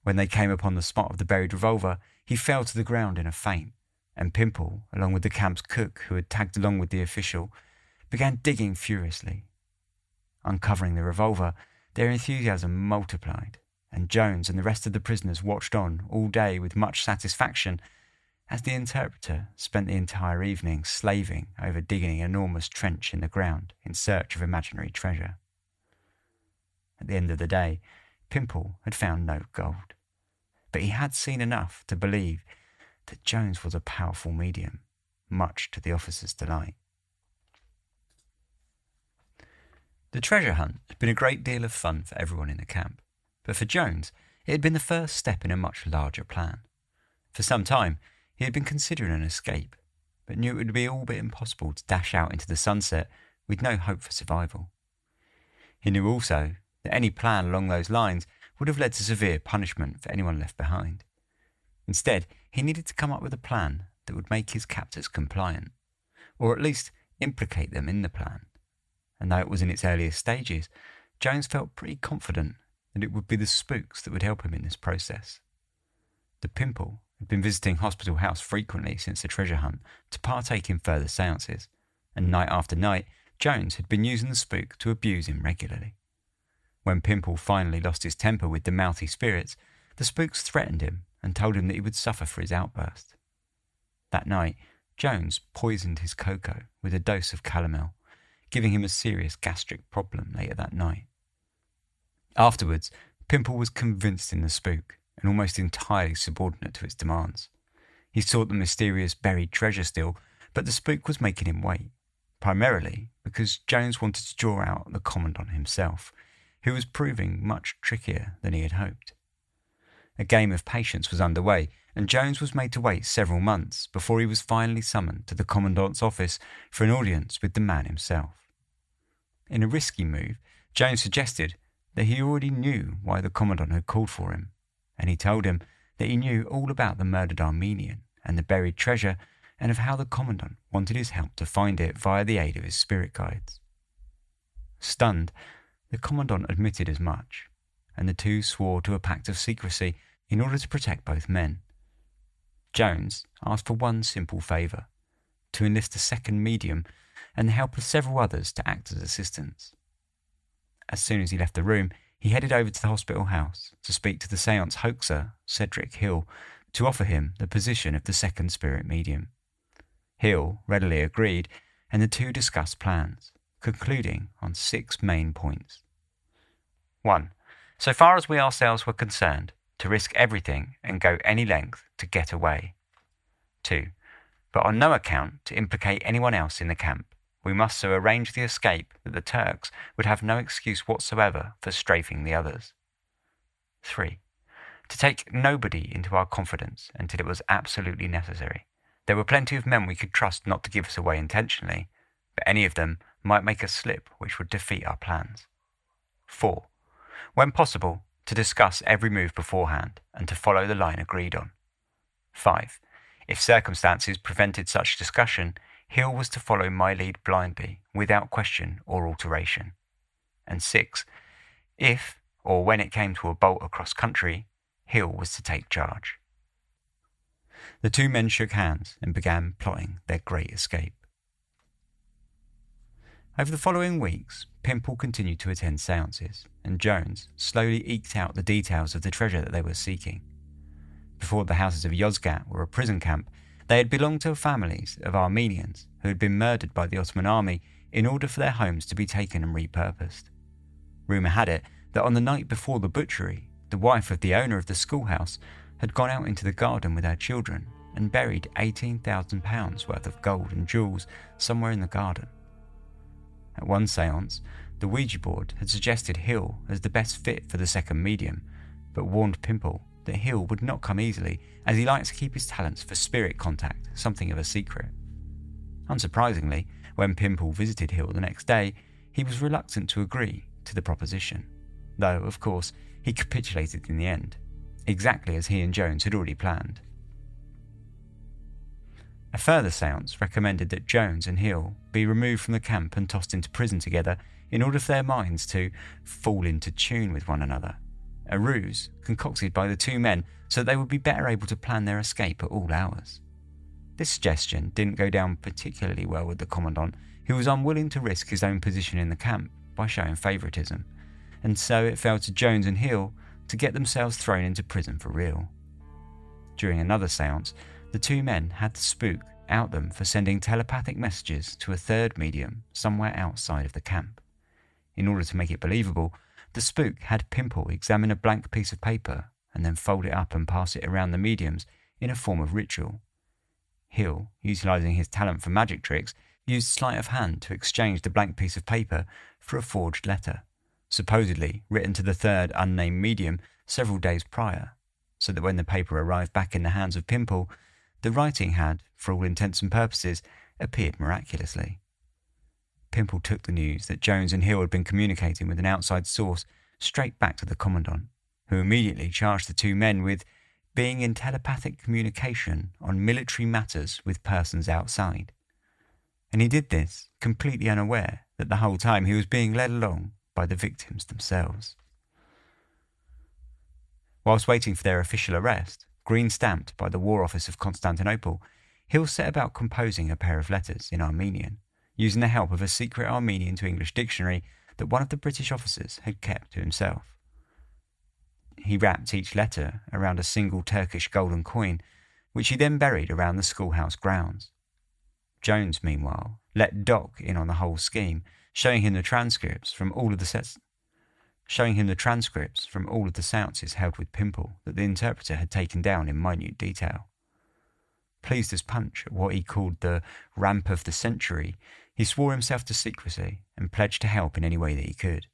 When they came upon the spot of the buried revolver, he fell to the ground in a faint, and Pimple, along with the camp's cook who had tagged along with the official, began digging furiously. Uncovering the revolver, their enthusiasm multiplied, and Jones and the rest of the prisoners watched on all day with much satisfaction as the interpreter spent the entire evening slaving over digging an enormous trench in the ground in search of imaginary treasure. At the end of the day, Pimple had found no gold, but he had seen enough to believe that Jones was a powerful medium, much to the officers' delight. The treasure hunt had been a great deal of fun for everyone in the camp, but for Jones it had been the first step in a much larger plan. For some time he had been considering an escape, but knew it would be all but impossible to dash out into the sunset with no hope for survival. He knew also that any plan along those lines would have led to severe punishment for anyone left behind. Instead, he needed to come up with a plan that would make his captors compliant, or at least implicate them in the plan. And though it was in its earliest stages, Jones felt pretty confident that it would be the Spooks that would help him in this process. The Pimple had been visiting Hospital House frequently since the treasure hunt to partake in further seances, and night after night, Jones had been using the Spook to abuse him regularly. When Pimple finally lost his temper with the mouthy spirits, the Spooks threatened him and told him that he would suffer for his outburst. That night, Jones poisoned his cocoa with a dose of calomel, giving him a serious gastric problem later that night. Afterwards, Pimple was convinced in the Spook and almost entirely subordinate to its demands. He sought the mysterious buried treasure still, but the Spook was making him wait, primarily because Jones wanted to draw out the Commandant himself, who was proving much trickier than he had hoped. A game of patience was underway, and Jones was made to wait several months before he was finally summoned to the Commandant's office for an audience with the man himself. In a risky move, Jones suggested that he already knew why the Commandant had called for him, and he told him that he knew all about the murdered Armenian and the buried treasure, and of how the Commandant wanted his help to find it via the aid of his spirit guides. Stunned, the Commandant admitted as much, and the two swore to a pact of secrecy in order to protect both men. Jones asked for one simple favour: to enlist a second medium and the help of several others to act as assistants. As soon as he left the room, he headed over to the hospital house to speak to the seance hoaxer, Cedric Hill, to offer him the position of the second spirit medium. Hill readily agreed, and the two discussed plans, concluding on 6 main points. 1. So far as we ourselves were concerned, to risk everything and go any length to get away. 2. But on no account to implicate anyone else in the camp. We must so arrange the escape that the Turks would have no excuse whatsoever for strafing the others. 3. To take nobody into our confidence until it was absolutely necessary. There were plenty of men we could trust not to give us away intentionally, but any of them might make a slip which would defeat our plans. 4. When possible, to discuss every move beforehand and to follow the line agreed on. 5. If circumstances prevented such discussion, Hill was to follow my lead blindly, without question or alteration. And 6. If, or when it came to a bolt across country, Hill was to take charge. The two men shook hands and began plotting their great escape. Over the following weeks, Pimple continued to attend seances, and Jones slowly eked out the details of the treasure that they were seeking. Before the houses of Yozgat were a prison camp, they had belonged to families of Armenians who had been murdered by the Ottoman Army in order for their homes to be taken and repurposed. Rumour had it that on the night before the butchery, the wife of the owner of the schoolhouse had gone out into the garden with her children and buried £18,000 worth of gold and jewels somewhere in the garden. At one séance, the Ouija board had suggested Hill as the best fit for the second medium, but warned Pimple that Hill would not come easily, as he likes to keep his talents for spirit contact something of a secret. Unsurprisingly, when Pimple visited Hill the next day, he was reluctant to agree to the proposition, though, of course, he capitulated in the end, exactly as he and Jones had already planned. A further séance recommended that Jones and Hill be removed from the camp and tossed into prison together in order for their minds to fall into tune with one another, a ruse concocted by the two men so that they would be better able to plan their escape at all hours. This suggestion didn't go down particularly well with the commandant, who was unwilling to risk his own position in the camp by showing favouritism, and so it fell to Jones and Hill to get themselves thrown into prison for real. During another séance, the two men had the spook out them for sending telepathic messages to a third medium somewhere outside of the camp. In order to make it believable, the spook had Pimple examine a blank piece of paper and then fold it up and pass it around the mediums in a form of ritual. Hill, utilising his talent for magic tricks, used sleight of hand to exchange the blank piece of paper for a forged letter, supposedly written to the third unnamed medium several days prior, so that when the paper arrived back in the hands of Pimple, the writing had, for all intents and purposes, appeared miraculously. Pimple took the news that Jones and Hill had been communicating with an outside source straight back to the commandant, who immediately charged the two men with being in telepathic communication on military matters with persons outside. And he did this completely unaware that the whole time he was being led along by the victims themselves. Whilst waiting for their official arrest, green-stamped by the War Office of Constantinople, Hill set about composing a pair of letters in Armenian, using the help of a secret Armenian to English dictionary that one of the British officers had kept to himself. He wrapped each letter around a single Turkish golden coin, which he then buried around the schoolhouse grounds. Jones, meanwhile, let Doc in on the whole scheme, showing him the transcripts from all of the séances held with Pimple that the interpreter had taken down in minute detail. Pleased as Punch at what he called the ramp of the century, he swore himself to secrecy and pledged to help in any way that he could.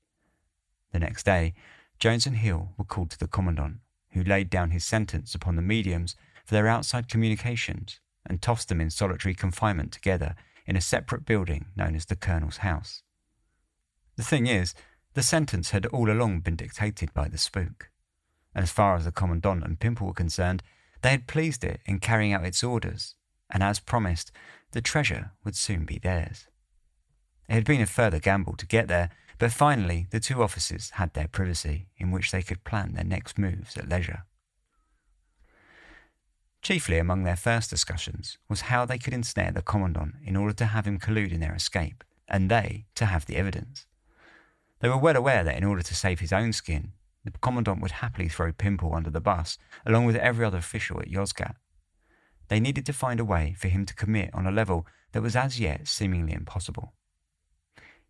The next day, Jones and Hill were called to the commandant, who laid down his sentence upon the mediums for their outside communications and tossed them in solitary confinement together in a separate building known as the Colonel's House. The thing is, the sentence had all along been dictated by the spook, and as far as the commandant and Pimple were concerned, they had pleased it in carrying out its orders, and as promised, the treasure would soon be theirs. It had been a further gamble to get there, but finally the two officers had their privacy in which they could plan their next moves at leisure. Chiefly among their first discussions was how they could ensnare the commandant in order to have him collude in their escape, and they to have the evidence. They were well aware that in order to save his own skin, the commandant would happily throw Pimple under the bus, along with every other official at Yozgat. They needed to find a way for him to commit on a level that was as yet seemingly impossible.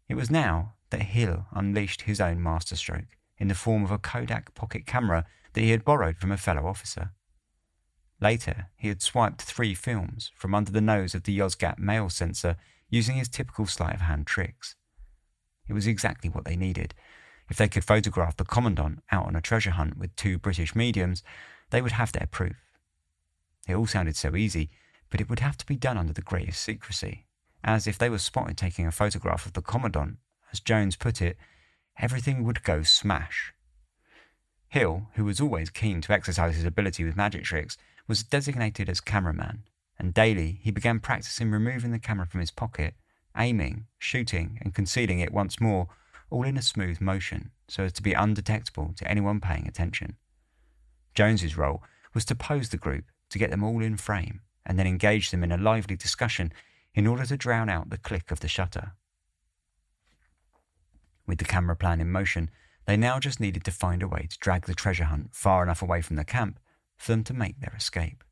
It was now that Hill unleashed his own masterstroke in the form of a Kodak pocket camera that he had borrowed from a fellow officer. Later, he had swiped 3 films from under the nose of the Yozgat mail censor using his typical sleight-of-hand tricks. It was exactly what they needed. If they could photograph the commandant out on a treasure hunt with 2 British mediums, they would have their proof. It all sounded so easy, but it would have to be done under the greatest secrecy, as if they were spotted taking a photograph of the commandant, as Jones put it, everything would go smash. Hill, who was always keen to exercise his ability with magic tricks, was designated as cameraman, and daily he began practicing removing the camera from his pocket, aiming, shooting, and concealing it once more, all in a smooth motion, so as to be undetectable to anyone paying attention. Jones's role was to pose the group to get them all in frame, and then engage them in a lively discussion in order to drown out the click of the shutter. With the camera plan in motion, they now just needed to find a way to drag the treasure hunt far enough away from the camp for them to make their escape.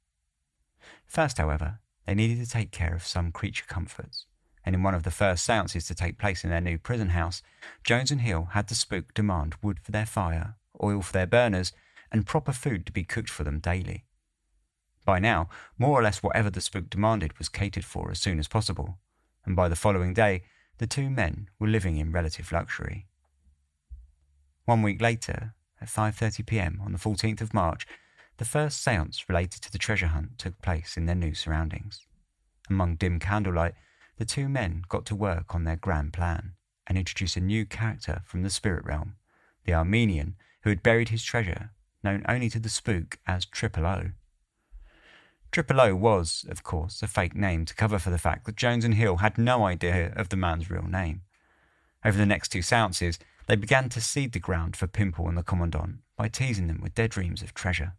First, however, they needed to take care of some creature comforts, and in one of the first seances to take place in their new prison house, Jones and Hill had the spook demand wood for their fire, oil for their burners, and proper food to be cooked for them daily. By now, more or less whatever the spook demanded was catered for as soon as possible, and by the following day, the two men were living in relative luxury. 1 week later, at 5:30 p.m. on the 14th of March, the first séance related to the treasure hunt took place in their new surroundings. Among dim candlelight, the two men got to work on their grand plan and introduced a new character from the spirit realm, the Armenian who had buried his treasure, known only to the spook as Triple O. Triple O was, of course, a fake name to cover for the fact that Jones and Hill had no idea of the man's real name. Over the next two séances, they began to seed the ground for Pimple and the Commandant by teasing them with their dreams of treasure.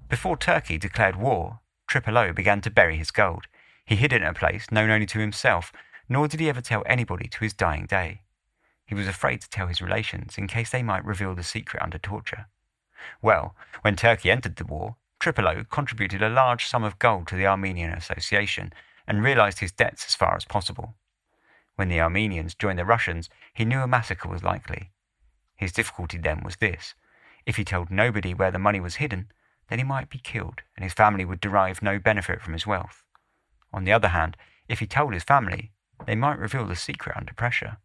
Before Turkey declared war, Triple O began to bury his gold. He hid it in a place known only to himself, nor did he ever tell anybody to his dying day. He was afraid to tell his relations in case they might reveal the secret under torture. Well, when Turkey entered the war, Triple O contributed a large sum of gold to the Armenian Association and realised his debts as far as possible. When the Armenians joined the Russians, he knew a massacre was likely. His difficulty then was this: if he told nobody where the money was hidden, then he might be killed and his family would derive no benefit from his wealth. On the other hand, if he told his family, they might reveal the secret under pressure.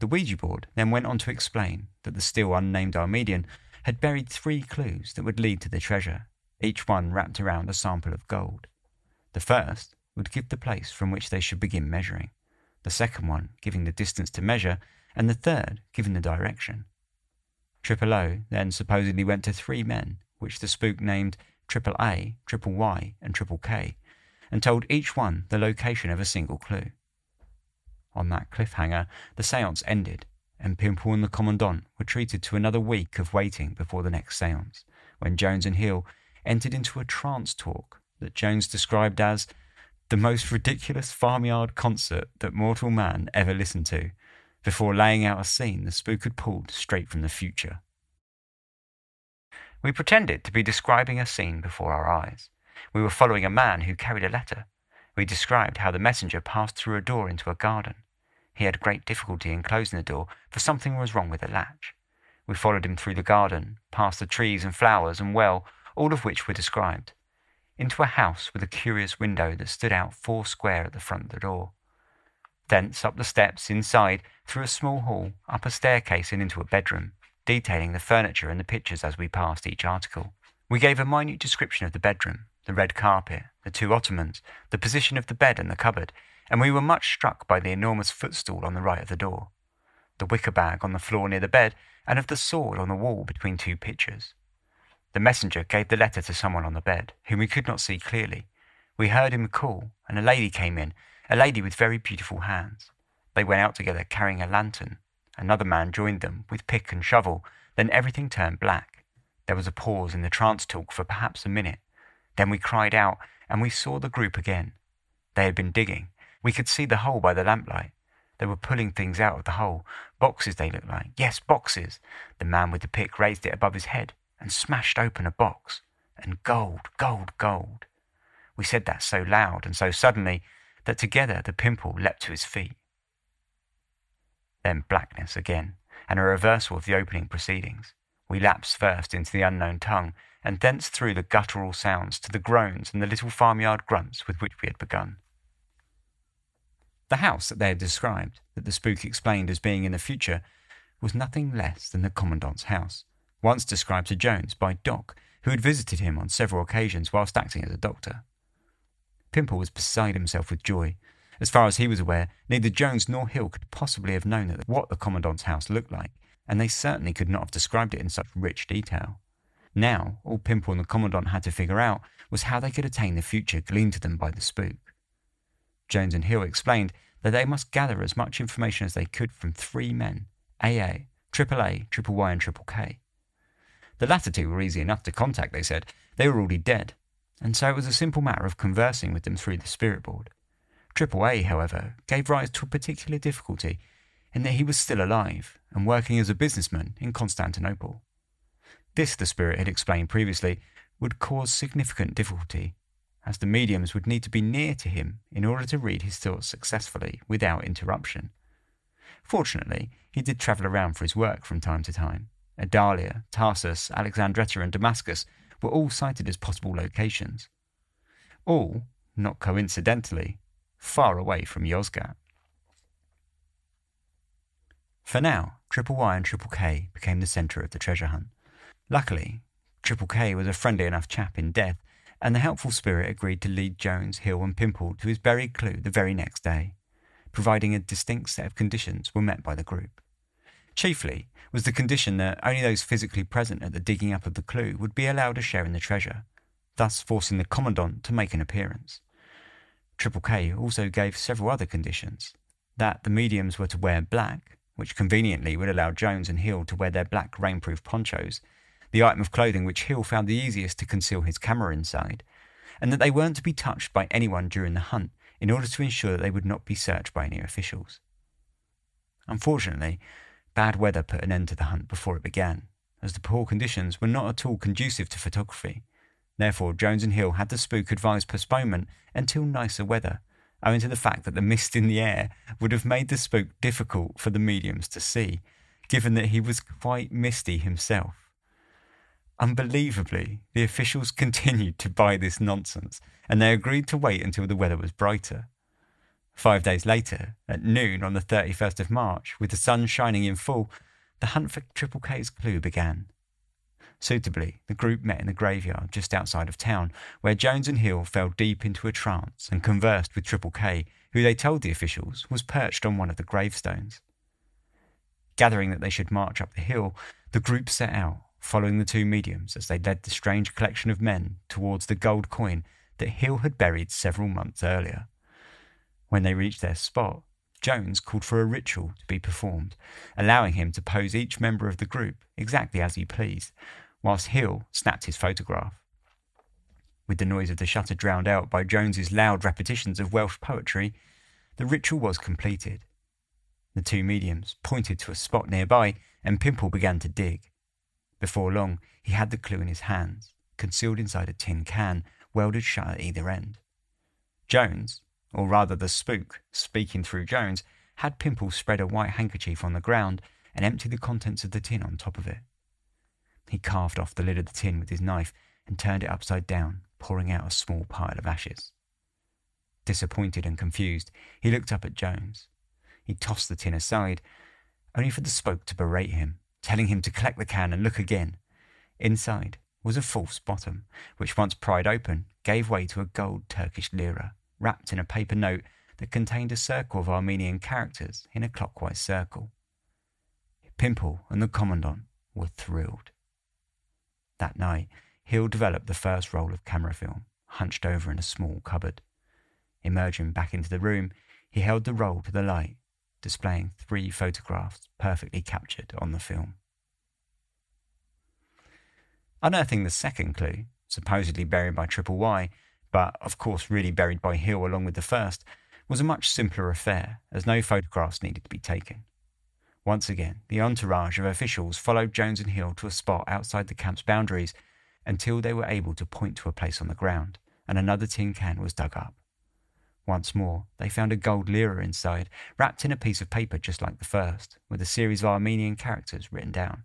The Ouija board then went on to explain that the still unnamed Armenian had buried 3 clues that would lead to the treasure, each one wrapped around a sample of gold. The first would give the place from which they should begin measuring, the second one giving the distance to measure, and the third giving the direction. Triple O then supposedly went to 3 men, which the spook named Triple A, Triple Y, and Triple K, and told each one the location of a single clue. On that cliffhanger, the séance ended, and Pimple and the Commandant were treated to another week of waiting before the next séance, when Jones and Hill entered into a trance talk that Jones described as the most ridiculous farmyard concert that mortal man ever listened to, before laying out a scene the spook had pulled straight from the future. We pretended to be describing a scene before our eyes. We were following a man who carried a letter. We described how the messenger passed through a door into a garden. He had great difficulty in closing the door, for something was wrong with the latch. We followed him through the garden, past the trees and flowers and well, all of which were described, into a house with a curious window that stood out 4 square at the front of the door. Thence up the steps, inside, through a small hall, up a staircase and into a bedroom, detailing the furniture and the pictures as we passed each article. We gave a minute description of the bedroom, the red carpet, the 2 ottomans, the position of the bed and the cupboard, and we were much struck by the enormous footstool on the right of the door, the wicker bag on the floor near the bed, and of the sword on the wall between 2 pictures. The messenger gave the letter to someone on the bed, whom we could not see clearly. We heard him call, and a lady came in, a lady with very beautiful hands. They went out together carrying a lantern. Another man joined them with pick and shovel. Then everything turned black. There was a pause in the trance talk for perhaps a minute. Then we cried out, and we saw the group again. They had been digging. We could see the hole by the lamplight. They were pulling things out of the hole. Boxes they looked like. Yes, boxes. The man with the pick raised it above his head and smashed open a box. And gold, gold, gold. We said that so loud and so suddenly that together the Pimple leapt to his feet. Then blackness again, and a reversal of the opening proceedings. We lapsed first into the unknown tongue, and thence through the guttural sounds to the groans and the little farmyard grunts with which we had begun. The house that they had described, that the spook explained as being in the future, was nothing less than the Commandant's house, once described to Jones by Doc, who had visited him on several occasions whilst acting as a doctor. Pimple was beside himself with joy. As far as he was aware, neither Jones nor Hill could possibly have known what the Commandant's house looked like, and they certainly could not have described it in such rich detail. Now, all Pimple and the Commandant had to figure out was how they could attain the future gleaned to them by the spook. Jones and Hill explained that they must gather as much information as they could from 3 men, AA, AAA, Triple Y and Triple K. The latter 2 were easy enough to contact, they said. They were already dead, and so it was a simple matter of conversing with them through the spirit board. Triple A, however, gave rise to a particular difficulty in that he was still alive and working as a businessman in Constantinople. This, the spirit had explained previously, would cause significant difficulty, as the mediums would need to be near to him in order to read his thoughts successfully without interruption. Fortunately, he did travel around for his work from time to time. Adalia, Tarsus, Alexandretta and Damascus were all cited as possible locations. All, not coincidentally, far away from Yozgat. For now, Triple Y and Triple K became the centre of the treasure hunt. Luckily, Triple K was a friendly enough chap in death, and the helpful spirit agreed to lead Jones, Hill and Pimple to his buried clue the very next day, providing a distinct set of conditions were met by the group. Chiefly was the condition that only those physically present at the digging up of the clue would be allowed a share in the treasure, thus forcing the commandant to make an appearance. Triple K also gave several other conditions: that the mediums were to wear black, which conveniently would allow Jones and Hill to wear their black rainproof ponchos, the item of clothing which Hill found the easiest to conceal his camera inside, and that they weren't to be touched by anyone during the hunt in order to ensure that they would not be searched by any officials. Unfortunately, bad weather put an end to the hunt before it began, as the poor conditions were not at all conducive to photography. Therefore, Jones and Hill had the spook advise postponement until nicer weather, owing to the fact that the mist in the air would have made the spook difficult for the mediums to see, given that he was quite misty himself. Unbelievably, the officials continued to buy this nonsense, and they agreed to wait until the weather was brighter. 5 days later, at noon on the 31st of March, with the sun shining in full, the hunt for Triple K's clue began. Suitably, the group met in the graveyard just outside of town, where Jones and Hill fell deep into a trance and conversed with Triple K, who they told the officials was perched on one of the gravestones. Gathering that they should march up the hill, the group set out, following the two mediums as they led the strange collection of men towards the gold coin that Hill had buried several months earlier. When they reached their spot, Jones called for a ritual to be performed, allowing him to pose each member of the group exactly as he pleased, whilst Hill snapped his photograph. With the noise of the shutter drowned out by Jones's loud repetitions of Welsh poetry, the ritual was completed. The two mediums pointed to a spot nearby, and Pimple began to dig. Before long, he had the clue in his hands, concealed inside a tin can, welded shut at either end. Jones, or rather the spook, speaking through Jones, had Pimple spread a white handkerchief on the ground and empty the contents of the tin on top of it. He carved off the lid of the tin with his knife and turned it upside down, pouring out a small pile of ashes. Disappointed and confused, he looked up at Jones. He tossed the tin aside, only for the spook to berate him, telling him to collect the can and look again. Inside was a false bottom, which once pried open, gave way to a gold Turkish lira, wrapped in a paper note that contained a circle of Armenian characters in a clockwise circle. Pimple and the commandant were thrilled. That night, Hill developed the first roll of camera film, hunched over in a small cupboard. Emerging back into the room, he held the roll to the light, displaying 3 photographs perfectly captured on the film. Unearthing the second clue, supposedly buried by Triple Y, but of course really buried by Hill along with the first, was a much simpler affair, as no photographs needed to be taken. Once again, the entourage of officials followed Jones and Hill to a spot outside the camp's boundaries until they were able to point to a place on the ground, and another tin can was dug up. Once more, they found a gold lira inside, wrapped in a piece of paper just like the first, with a series of Armenian characters written down.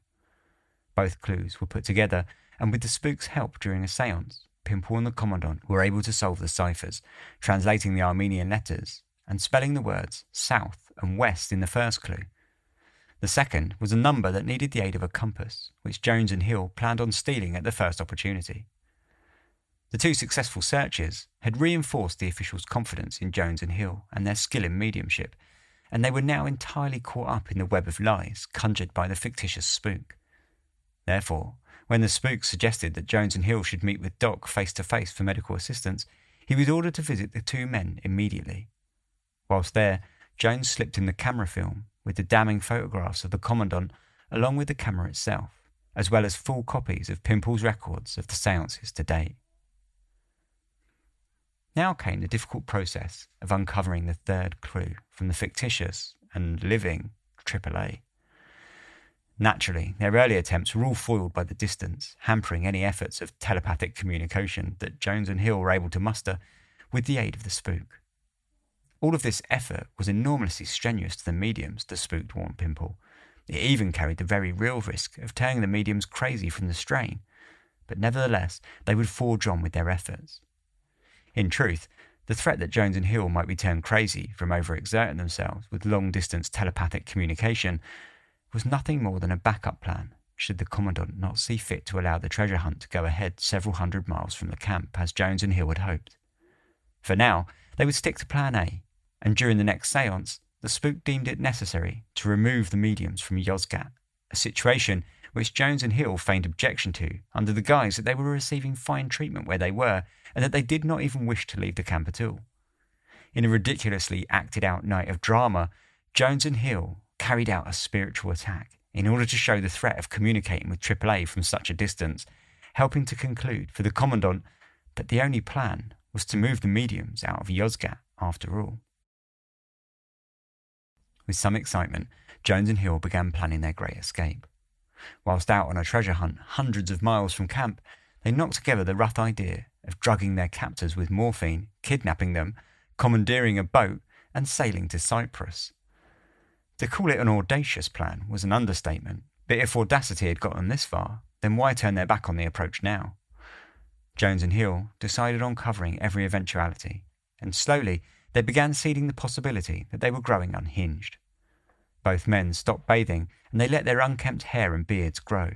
Both clues were put together, and with the spook's help during a séance, Pimple and the commandant were able to solve the ciphers, translating the Armenian letters and spelling the words south and west in the first clue. The second was a number that needed the aid of a compass, which Jones and Hill planned on stealing at the first opportunity. The two successful searches had reinforced the officials' confidence in Jones and Hill and their skill in mediumship, and they were now entirely caught up in the web of lies conjured by the fictitious spook. Therefore, when the spook suggested that Jones and Hill should meet with Doc face-to-face for medical assistance, he was ordered to visit the two men immediately. Whilst there, Jones slipped in the camera film with the damning photographs of the commandant along with the camera itself, as well as full copies of Pimple's records of the séances to date. Now came the difficult process of uncovering the third clue from the fictitious and living AAA. Naturally, their early attempts were all foiled by the distance, hampering any efforts of telepathic communication that Jones and Hill were able to muster with the aid of the spook. All of this effort was enormously strenuous to the mediums, the spook warned Pimple. It even carried the very real risk of turning the mediums crazy from the strain, but nevertheless they would forge on with their efforts. In truth, the threat that Jones and Hill might be turned crazy from overexerting themselves with long-distance telepathic communication was nothing more than a backup plan should the Commandant not see fit to allow the treasure hunt to go ahead several hundred miles from the camp as Jones and Hill had hoped. For now, they would stick to Plan A, and during the next séance, the spook deemed it necessary to remove the mediums from Yozgat, a situation which Jones and Hill feigned objection to under the guise that they were receiving fine treatment where they were and that they did not even wish to leave the camp at all. In a ridiculously acted-out night of drama, Jones and Hill carried out a spiritual attack in order to show the threat of communicating with AAA from such a distance, helping to conclude for the Commandant that the only plan was to move the mediums out of Yozgat after all. With some excitement, Jones and Hill began planning their great escape. Whilst out on a treasure hunt hundreds of miles from camp, they knocked together the rough idea of drugging their captors with morphine, kidnapping them, commandeering a boat, and sailing to Cyprus. To call it an audacious plan was an understatement, but if audacity had got them this far, then why turn their back on the approach now? Jones and Hill decided on covering every eventuality, and slowly they began seeding the possibility that they were growing unhinged. Both men stopped bathing, and they let their unkempt hair and beards grow.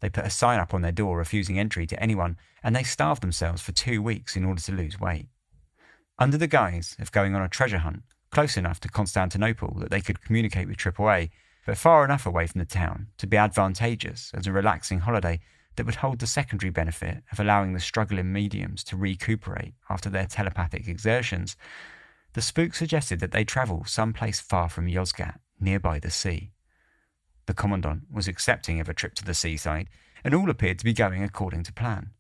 They put a sign up on their door refusing entry to anyone, and they starved themselves for 2 weeks in order to lose weight. Under the guise of going on a treasure hunt, close enough to Constantinople that they could communicate with AAA, but far enough away from the town to be advantageous as a relaxing holiday that would hold the secondary benefit of allowing the struggling mediums to recuperate after their telepathic exertions, the spook suggested that they travel someplace far from Yozgat, nearby the sea. The Commandant was accepting of a trip to the seaside, and all appeared to be going according to plan.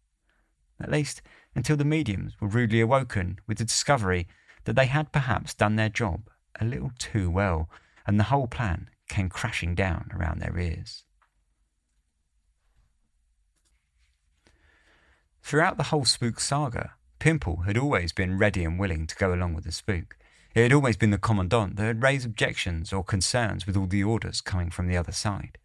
At least until the mediums were rudely awoken with the discovery that they had perhaps done their job a little too well, and the whole plan came crashing down around their ears. Throughout the whole spook saga, Pimple had always been ready and willing to go along with the spook. It had always been the Commandant that had raised objections or concerns with all the orders coming from the other side.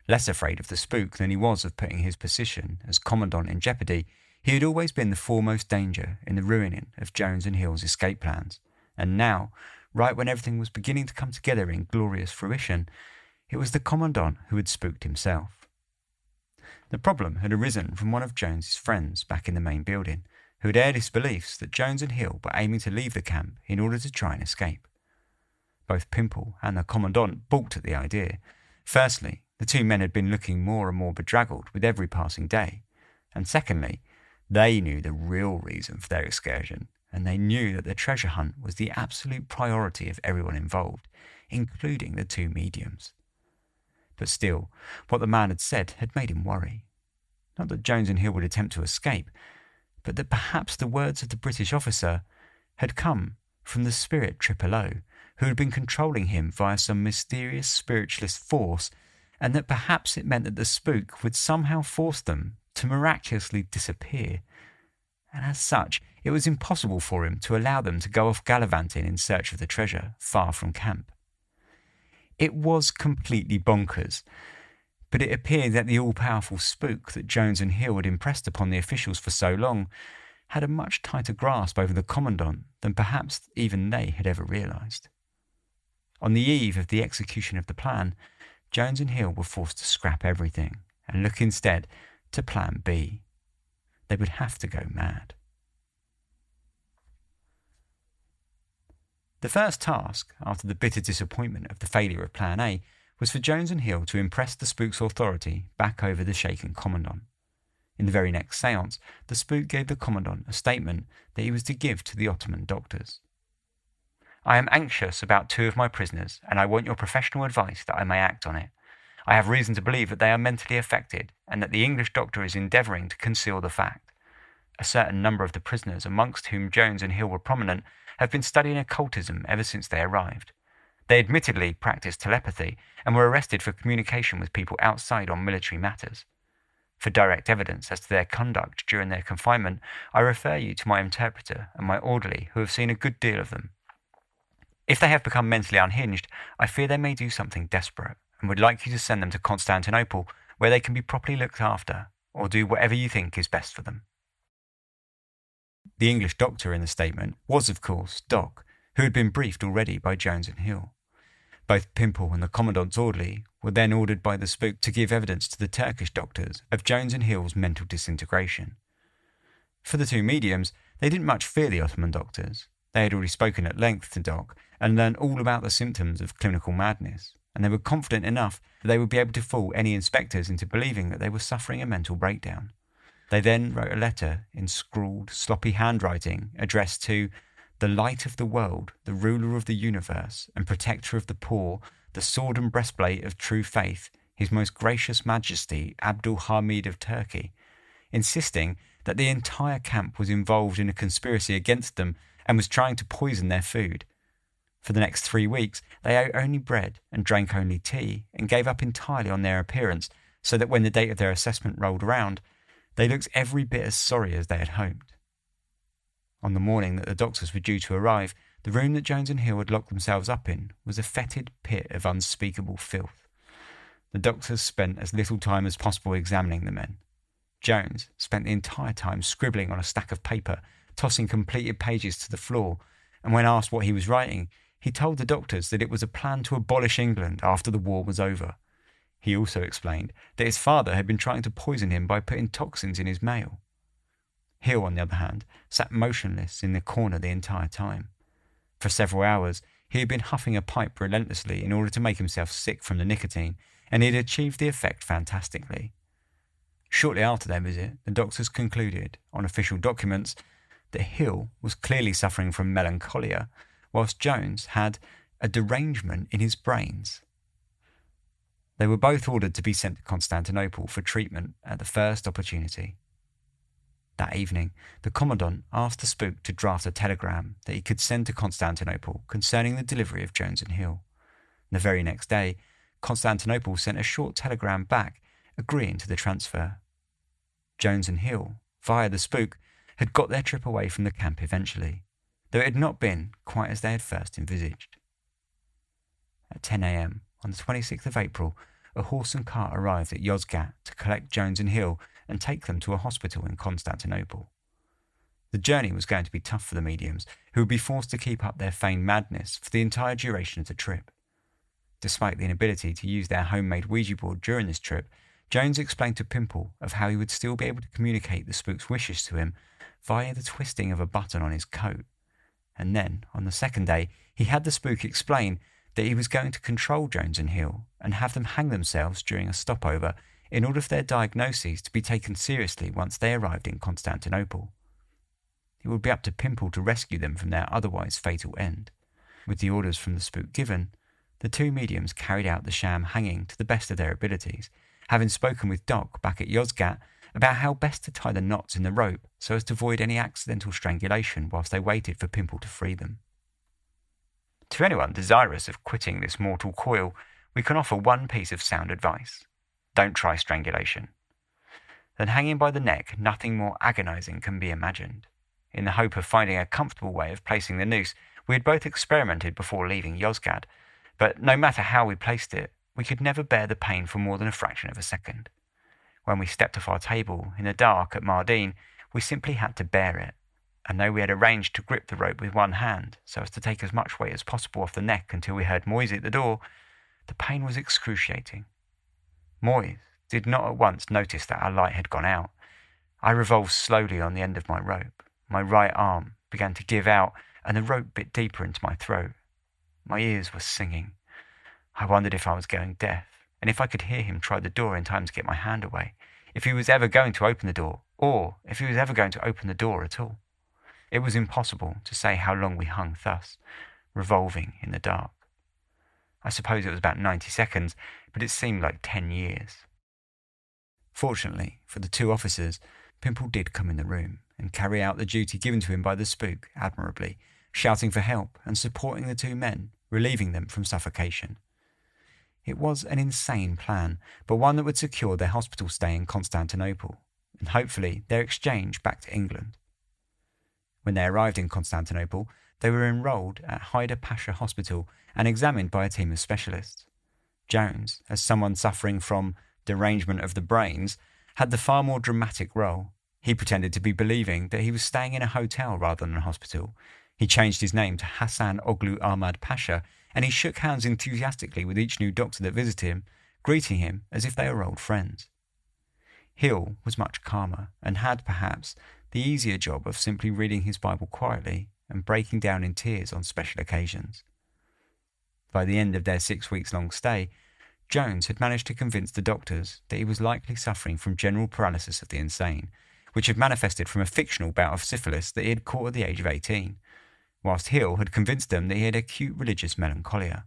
Less afraid of the spook than he was of putting his position as Commandant in jeopardy, he had always been the foremost danger in the ruining of Jones and Hill's escape plans, and now, right when everything was beginning to come together in glorious fruition, it was the Commandant who had spooked himself. The problem had arisen from one of Jones's friends back in the main building, who had aired his beliefs that Jones and Hill were aiming to leave the camp in order to try and escape. Both Pimple and the Commandant balked at the idea. Firstly, the two men had been looking more and more bedraggled with every passing day, and secondly, they knew the real reason for their excursion, and they knew that the treasure hunt was the absolute priority of everyone involved, including the two mediums. But still, what the man had said had made him worry. Not that Jones and Hill would attempt to escape, but that perhaps the words of the British officer had come from the spirit O, who had been controlling him via some mysterious spiritualist force, and that perhaps it meant that the spook would somehow force them to miraculously disappear, and as such it was impossible for him to allow them to go off gallivanting in search of the treasure far from camp. It was completely bonkers, but it appeared that the all-powerful spook that Jones and Hill had impressed upon the officials for so long had a much tighter grasp over the Commandant than perhaps even they had ever realised. On the eve of the execution of the plan, Jones and Hill were forced to scrap everything and look instead to Plan B. They would have to go mad. The first task, after the bitter disappointment of the failure of Plan A, was for Jones and Hill to impress the spook's authority back over the shaken Commandant. In the very next séance, the spook gave the Commandant a statement that he was to give to the Ottoman doctors. "I am anxious about 2 of my prisoners, and I want your professional advice that I may act on it. I have reason to believe that they are mentally affected, and that the English doctor is endeavouring to conceal the fact. A certain number of the prisoners, amongst whom Jones and Hill were prominent, have been studying occultism ever since they arrived. They admittedly practiced telepathy and were arrested for communication with people outside on military matters. For direct evidence as to their conduct during their confinement, I refer you to my interpreter and my orderly, who have seen a good deal of them. If they have become mentally unhinged, I fear they may do something desperate, and would like you to send them to Constantinople, where they can be properly looked after, or do whatever you think is best for them. The English doctor in the statement was, of course, Doc, who had been briefed already by Jones and Hill. Both Pimple and the Commandant's orderly were then ordered by the spook to give evidence to the Turkish doctors of Jones and Hill's mental disintegration. For the two mediums, they didn't much fear the Ottoman doctors. They had already spoken at length to Doc and learned all about the symptoms of clinical madness, and they were confident enough that they would be able to fool any inspectors into believing that they were suffering a mental breakdown. They then wrote a letter in scrawled, sloppy handwriting addressed to the light of the world, the ruler of the universe and protector of the poor, the sword and breastplate of true faith, His Most Gracious Majesty Abdul Hamid of Turkey, insisting that the entire camp was involved in a conspiracy against them and was trying to poison their food. For the next 3 weeks, they ate only bread and drank only tea and gave up entirely on their appearance, so that when the date of their assessment rolled around, they looked every bit as sorry as they had hoped. On the morning that the doctors were due to arrive, the room that Jones and Hill had locked themselves up in was a fetid pit of unspeakable filth. The doctors spent as little time as possible examining the men. Jones spent the entire time scribbling on a stack of paper, tossing completed pages to the floor, and when asked what he was writing, he told the doctors that it was a plan to abolish England after the war was over. He also explained that his father had been trying to poison him by putting toxins in his mail. Hill, on the other hand, sat motionless in the corner the entire time. For several hours, he had been huffing a pipe relentlessly in order to make himself sick from the nicotine, and he had achieved the effect fantastically. Shortly after their visit, the doctors concluded, on official documents, that Hill was clearly suffering from melancholia, whilst Jones had a derangement in his brains. They were both ordered to be sent to Constantinople for treatment at the first opportunity. That evening, the Commandant asked the spook to draft a telegram that he could send to Constantinople concerning the delivery of Jones and Hill. The very next day, Constantinople sent a short telegram back agreeing to the transfer. Jones and Hill, via the spook, had got their trip away from the camp eventually, though it had not been quite as they had first envisaged. At 10 a.m. on the 26th of April, a horse and cart arrived at Yozgat to collect Jones and Hill and take them to a hospital in Constantinople. The journey was going to be tough for the mediums, who would be forced to keep up their feigned madness for the entire duration of the trip. Despite the inability to use their homemade Ouija board during this trip, Jones explained to Pimple of how he would still be able to communicate the spook's wishes to him via the twisting of a button on his coat. And then, on the second day, he had the spook explain that he was going to control Jones and Hill and have them hang themselves during a stopover in order for their diagnoses to be taken seriously once they arrived in Constantinople. It would be up to Pimple to rescue them from their otherwise fatal end. With the orders from the spook given, the two mediums carried out the sham hanging to the best of their abilities, having spoken with Doc back at Yozgat about how best to tie the knots in the rope so as to avoid any accidental strangulation whilst they waited for Pimple to free them. To anyone desirous of quitting this mortal coil, we can offer one piece of sound advice. Don't try strangulation. Than hanging by the neck, nothing more agonizing can be imagined. In the hope of finding a comfortable way of placing the noose, we had both experimented before leaving Yozgat, but no matter how we placed it, we could never bear the pain for more than a fraction of a second. When we stepped off our table in the dark at Mardin, we simply had to bear it, and though we had arranged to grip the rope with one hand so as to take as much weight as possible off the neck until we heard Moise at the door, the pain was excruciating. Moise did not at once notice that our light had gone out. I revolved slowly on the end of my rope. My right arm began to give out, and the rope bit deeper into my throat. My ears were singing. I wondered if I was going deaf, and if I could hear him try the door in time to get my hand away, if he was ever going to open the door, or if he was ever going to open the door at all. It was impossible to say how long we hung thus, revolving in the dark. I suppose it was about 90 seconds, but it seemed like 10 years. Fortunately for the two officers, Pimple did come in the room and carry out the duty given to him by the spook admirably, shouting for help and supporting the two men relieving them from suffocation. It was an insane plan, but one that would secure their hospital stay in Constantinople, and hopefully their exchange back to England. When they arrived in Constantinople, they were enrolled at Hyder Pasha Hospital and examined by a team of specialists. Jones, as someone suffering from derangement of the brains, had the far more dramatic role. He pretended to be believing that he was staying in a hotel rather than a hospital. He changed his name to Hassan Oglu Ahmad Pasha, and he shook hands enthusiastically with each new doctor that visited him, greeting him as if they were old friends. Hill was much calmer and had, perhaps, the easier job of simply reading his Bible quietly and breaking down in tears on special occasions. By the end of their 6 weeks long stay, Jones had managed to convince the doctors that he was likely suffering from general paralysis of the insane, which had manifested from a fictional bout of syphilis that he had caught at the age of 18, whilst Hill had convinced them that he had acute religious melancholia.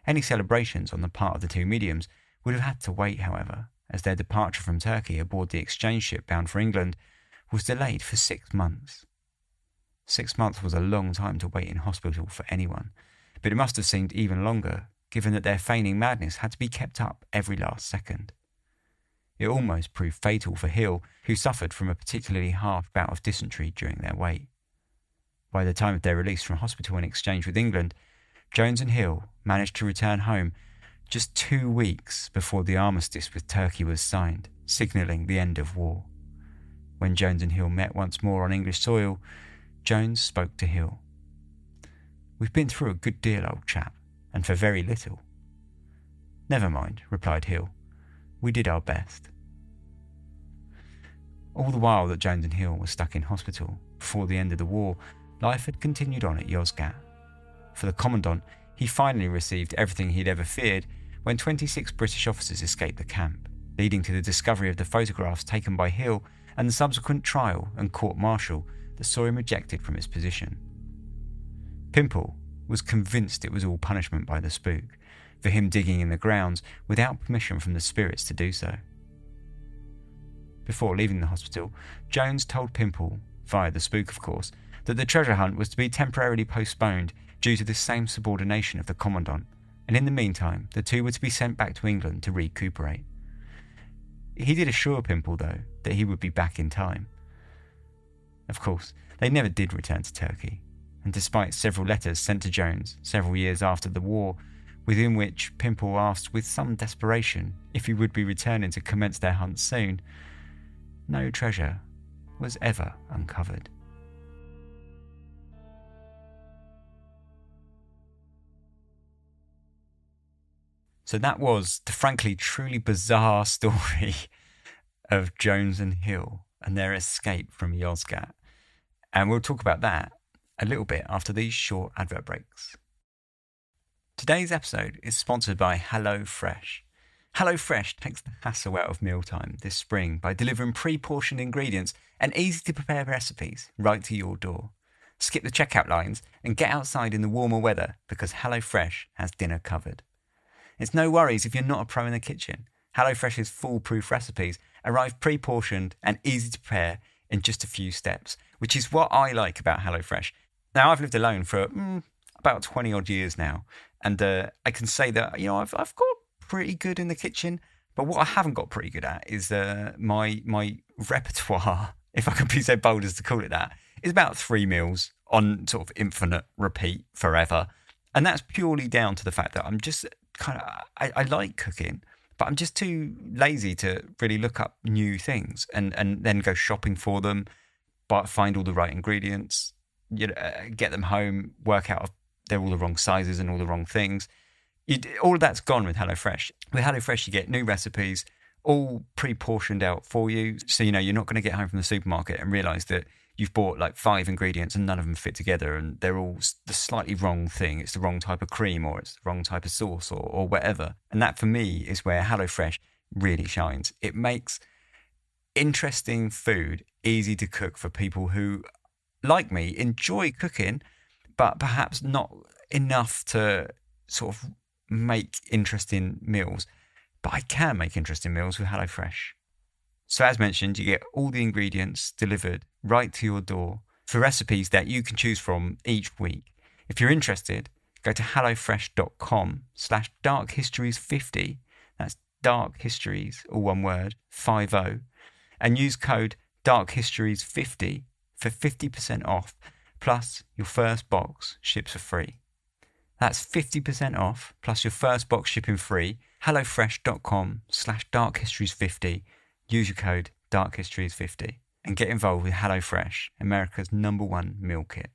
Any celebrations on the part of the two mediums would have had to wait, however, as their departure from Turkey aboard the exchange ship bound for England was delayed for 6 months. 6 months was a long time to wait in hospital for anyone, but it must have seemed even longer, given that their feigning madness had to be kept up every last second. It almost proved fatal for Hill, who suffered from a particularly harsh bout of dysentery during their wait. By the time of their release from hospital in exchange with England, Jones and Hill managed to return home just 2 weeks before the armistice with Turkey was signed, signalling the end of war. When Jones and Hill met once more on English soil, Jones spoke to Hill. "We've been through a good deal, old chap, and for very little." "Never mind," replied Hill. "We did our best." All the while that Jones and Hill were stuck in hospital, before the end of the war, life had continued on at Yozgat. For the Commandant, he finally received everything he'd ever feared when 26 British officers escaped the camp, leading to the discovery of the photographs taken by Hill and the subsequent trial and court-martial that saw him ejected from his position. Pimple was convinced it was all punishment by the spook, for him digging in the grounds without permission from the spirits to do so. Before leaving the hospital, Jones told Pimple, via the spook of course, that the treasure hunt was to be temporarily postponed due to the same subordination of the Commandant, and in the meantime the two were to be sent back to England to recuperate. He did assure Pimple, though, that he would be back in time. Of course, they never did return to Turkey, and despite several letters sent to Jones several years after the war, within which Pimple asked with some desperation if he would be returning to commence their hunt soon, no treasure was ever uncovered. So that was the frankly truly bizarre story of Jones and Hill and their escape from Yozgat. And we'll talk about that a little bit after these short advert breaks. Today's episode is sponsored by HelloFresh. HelloFresh takes the hassle out of mealtime this spring by delivering pre-portioned ingredients and easy-to-prepare recipes right to your door. Skip the checkout lines and get outside in the warmer weather because HelloFresh has dinner covered. It's no worries if you're not a pro in the kitchen. HelloFresh's foolproof recipes arrive pre-portioned and easy to prepare in just a few steps, which is what I like about HelloFresh. Now, I've lived alone for about 20 odd years now, and I can say that I've got pretty good in the kitchen. But what I haven't got pretty good at is my repertoire, if I can be so bold as to call it that, is about 3 meals on sort of infinite repeat forever, and that's purely down to the fact that I'm just I like cooking, but I'm just too lazy to really look up new things and then go shopping for them, but find all the right ingredients, get them home, work out if they're all the wrong sizes and all the wrong things. All of that's gone with HelloFresh. With HelloFresh, you get new recipes, all pre-portioned out for you. So, you're not going to get home from the supermarket and realise that you've bought like 5 ingredients and none of them fit together and they're all the slightly wrong thing. It's the wrong type of cream or it's the wrong type of sauce or whatever. And that for me is where HelloFresh really shines. It makes interesting food easy to cook for people who, like me, enjoy cooking, but perhaps not enough to sort of make interesting meals. But I can make interesting meals with HelloFresh. So as mentioned, you get all the ingredients delivered right to your door for recipes that you can choose from each week. If you're interested, go to hellofresh.com/darkhistories50. That's Dark Histories, all one word, 50, and use code darkhistories50 for 50% off, plus your first box ships for free. That's 50% off, plus your first box shipping free. hellofresh.com/darkhistories50. Use your code darkhistories50 and get involved with HelloFresh, America's #1 meal kit.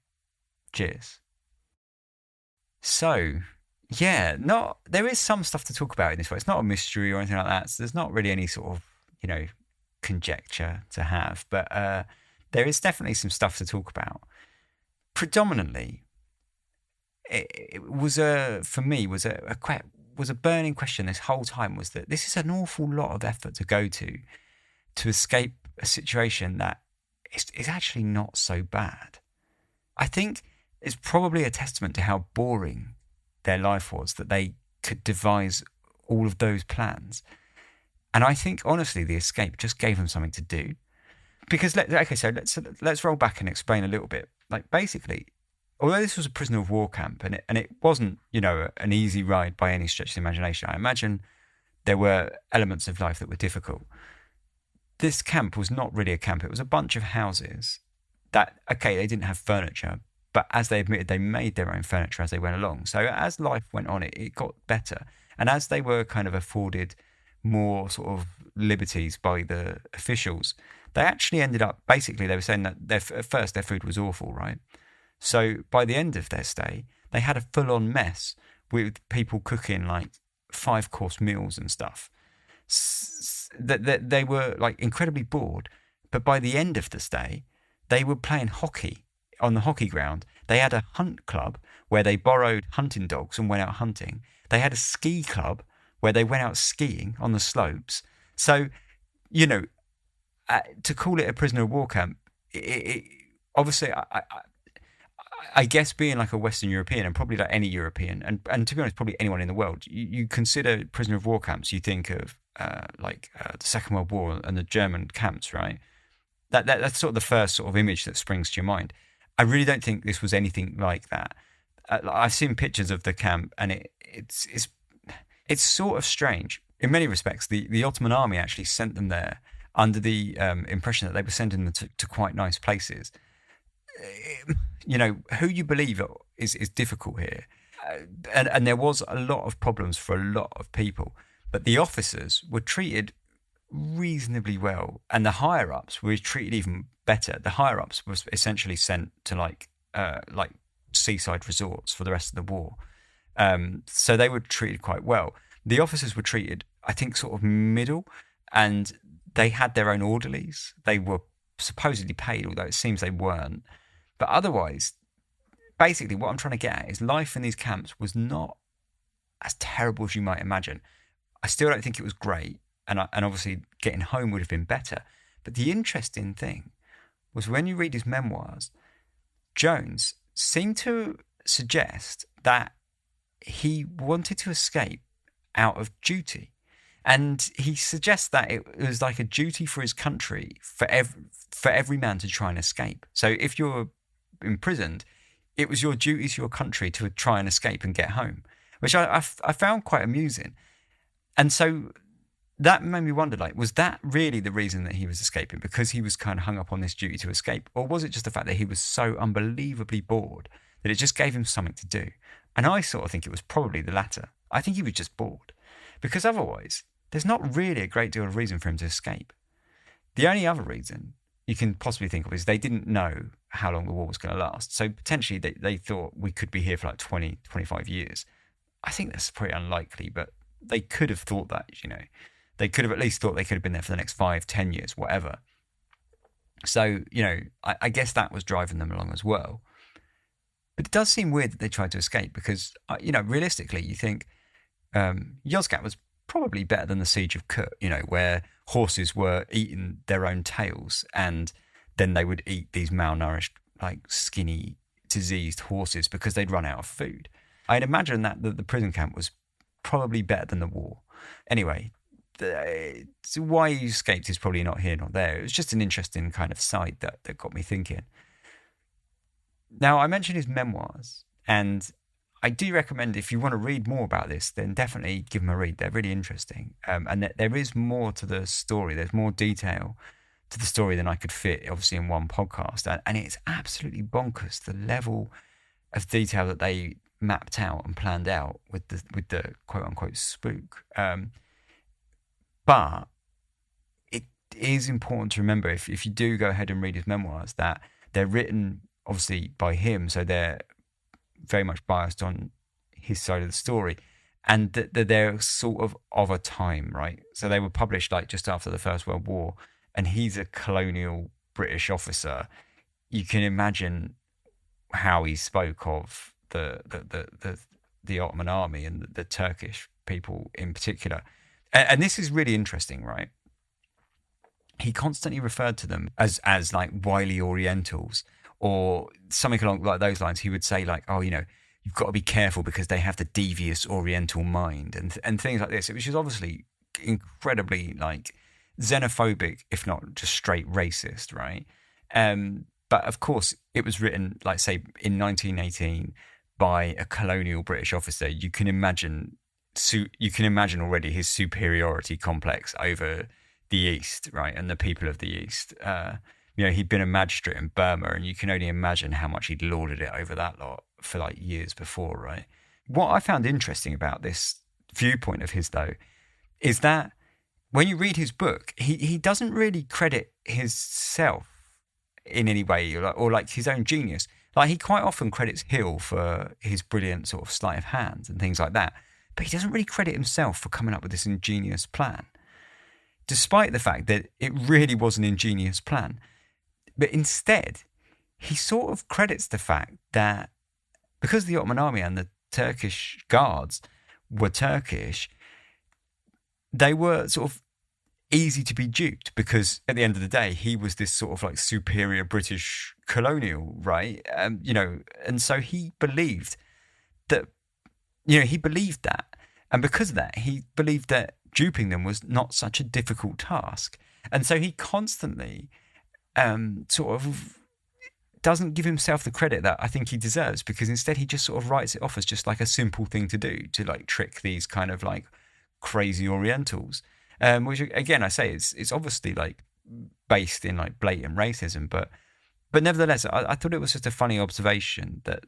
Cheers. So, yeah, there is some stuff to talk about in this way. It's not a mystery or anything like that. So there's not really any sort of, conjecture to have. But there is definitely some stuff to talk about. Predominantly, it was a burning question this whole time, was that this is an awful lot of effort to go to escape a situation that is actually not so bad. I think it's probably a testament to how boring their life was that they could devise all of those plans. And I think, honestly, the escape just gave them something to do. Because, let's roll back and explain a little bit. Like, basically, although this was a prisoner of war camp, and it wasn't, an easy ride by any stretch of the imagination, I imagine there were elements of life that were difficult. This camp was not really a camp. It was a bunch of houses that, they didn't have furniture, but as they admitted, they made their own furniture as they went along. So as life went on, it got better. And as they were kind of afforded more sort of liberties by the officials, they actually ended up, basically, they were saying that at first their food was awful, right? So by the end of their stay, they had a full-on mess with people cooking like 5-course meals and stuff. That they were like incredibly bored. But by the end of the stay, they were playing hockey on the hockey ground. They had a hunt club where they borrowed hunting dogs and went out hunting. They had a ski club where they went out skiing on the slopes. So, to call it a prisoner of war camp, obviously, I guess being like a Western European, and probably like any European, and to be honest, probably anyone in the world, you consider prisoner of war camps, you think of the Second World War and the German camps, right? That's sort of the first sort of image that springs to your mind. I really don't think this was anything like that. I've seen pictures of the camp, and it's sort of strange in many respects. The Ottoman Army actually sent them there under the impression that they were sending them to quite nice places. Who you believe is difficult here, and there was a lot of problems for a lot of people. But the officers were treated reasonably well, and the higher ups were treated even better. The higher ups was essentially sent to like seaside resorts for the rest of the war, so they were treated quite well. The officers were treated, I think, sort of middle, and they had their own orderlies. They were supposedly paid, although it seems they weren't. But otherwise, basically, what I'm trying to get at is life in these camps was not as terrible as you might imagine. I still don't think it was great, and obviously getting home would have been better. But the interesting thing was when you read his memoirs, Jones seemed to suggest that he wanted to escape out of duty. And he suggests that it was like a duty for his country for every man to try and escape. So if you're imprisoned, it was your duty to your country to try and escape and get home, which I found quite amusing. And so that made me wonder, was that really the reason that he was escaping? Because he was kind of hung up on this duty to escape? Or was it just the fact that he was so unbelievably bored that it just gave him something to do? And I sort of think it was probably the latter. I think he was just bored. Because otherwise, there's not really a great deal of reason for him to escape. The only other reason you can possibly think of is they didn't know how long the war was going to last. So potentially they thought we could be here for like 20, 25 years. I think that's pretty unlikely, but they could have thought that, They could have at least thought they could have been there for the next 5, 10 years, whatever. So, I guess that was driving them along as well. But it does seem weird that they tried to escape because, realistically, you think Yozgat was probably better than the siege of Kut, where horses were eating their own tails and then they would eat these malnourished, skinny, diseased horses because they'd run out of food. I'd imagine that the prison camp was probably better than the war. Anyway, why he escaped is probably not here, not there. It was just an interesting kind of side that got me thinking. Now, I mentioned his memoirs, and I do recommend, if you want to read more about this, then definitely give them a read. They're really interesting. And there is more to the story. There's more detail to the story than I could fit, obviously, in one podcast. And it's absolutely bonkers, the level of detail that they mapped out and planned out with the quote unquote spook. But it is important to remember, if you do go ahead and read his memoirs, that they're written obviously by him, so they're very much biased on his side of the story, and that they're sort of a time, right? So they were published like just after the First World War, and he's a colonial British officer. You can imagine how he spoke of the Ottoman Army and the Turkish people in particular. And this is really interesting, right? He constantly referred to them as like wily Orientals, or something along like those lines. He would say like, oh, you've got to be careful because they have the devious Oriental mind, and things like this. It was just obviously incredibly like xenophobic, if not just straight racist, right? But of course, it was written, like, say, in 1918 by a colonial British officer. You can imagine already his superiority complex over the East, right, and the people of the East. He'd been a magistrate in Burma, and you can only imagine how much he'd lorded it over that lot for like years before, right? What I found interesting about this viewpoint of his, though, is that when you read his book, he doesn't really credit himself in any way, or like his own genius. Like, he quite often credits Hill for his brilliant sort of sleight of hand and things like that, but he doesn't really credit himself for coming up with this ingenious plan, despite the fact that it really was an ingenious plan. But instead, he sort of credits the fact that because the Ottoman Army and the Turkish guards were Turkish, they were sort of easy to be duped, because at the end of the day, he was this sort of like superior British colonial, right? And so he believed that, and because of that, he believed that duping them was not such a difficult task. And so he constantly sort of doesn't give himself the credit that I think he deserves, because instead he just sort of writes it off as just like a simple thing to do, to like trick these kind of like crazy Orientals. Which, again, I say it's obviously like based in like blatant racism, but nevertheless, I thought it was just a funny observation that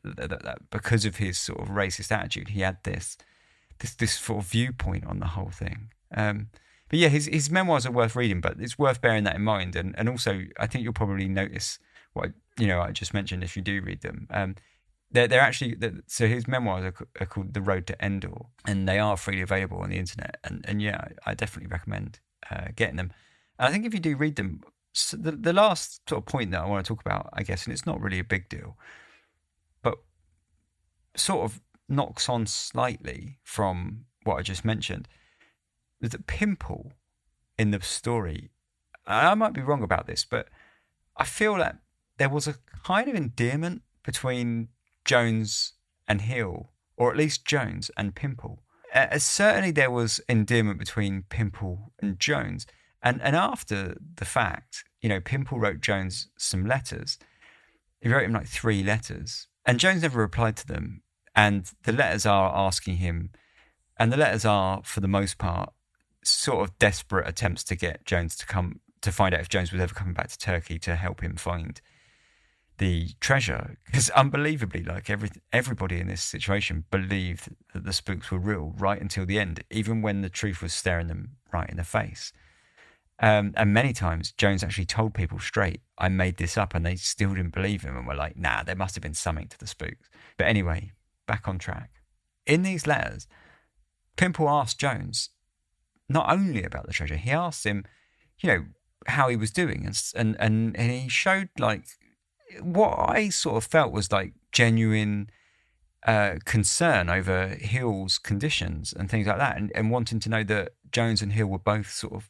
because of his sort of racist attitude, he had this sort of viewpoint on the whole thing. But yeah, his memoirs are worth reading, but it's worth bearing that in mind. And also, I think you'll probably notice what I just mentioned if you do read them. They're actually, so his memoirs are called The Road to Endor, and they are freely available on the internet. And yeah, I definitely recommend getting them. And I think if you do read them, so the last sort of point that I want to talk about, I guess, and it's not really a big deal, but sort of knocks on slightly from what I just mentioned, is that Pimple in the story, and I might be wrong about this, but I feel that there was a kind of endearment between Jones and Hill, or at least Jones and Pimple. Certainly there was endearment between Pimple and Jones. And after the fact, Pimple wrote Jones some letters. He wrote him like 3 letters, and Jones never replied to them. And the letters are asking him, and the letters are, for the most part, sort of desperate attempts to get Jones to find out if Jones was ever coming back to Turkey to help him find the treasure. Because unbelievably, like everybody in this situation believed that the spooks were real right until the end, even when the truth was staring them right in the face. And many times Jones actually told people straight, I made this up, and they still didn't believe him and were like, nah, there must have been something to the spooks. But anyway, back on track. In these letters, Pimple asked Jones not only about the treasure, he asked him, how he was doing, and he showed like what I sort of felt was like genuine concern over Hill's conditions and things like that, and wanting to know that Jones and Hill were both sort of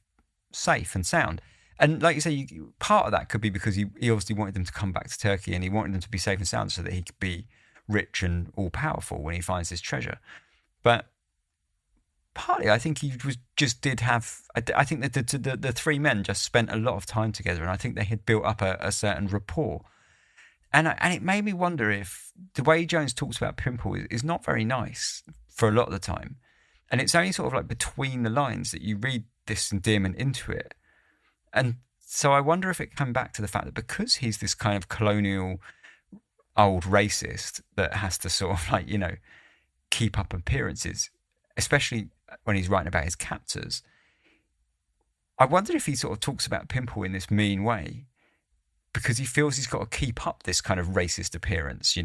safe and sound. And like you say, part of that could be because he obviously wanted them to come back to Turkey, and he wanted them to be safe and sound so that he could be rich and all powerful when he finds this treasure. But partly, I think he did have. I think that the 3 men just spent a lot of time together, and I think they had built up a certain rapport. And it made me wonder if the way Jones talks about Pimple is not very nice for a lot of the time. And it's only sort of like between the lines that you read this endearment into it. And so I wonder if it came back to the fact that because he's this kind of colonial old racist that has to sort of like, keep up appearances, especially when he's writing about his captors, I wonder if he sort of talks about Pimple in this mean way because he feels he's got to keep up this kind of racist appearance,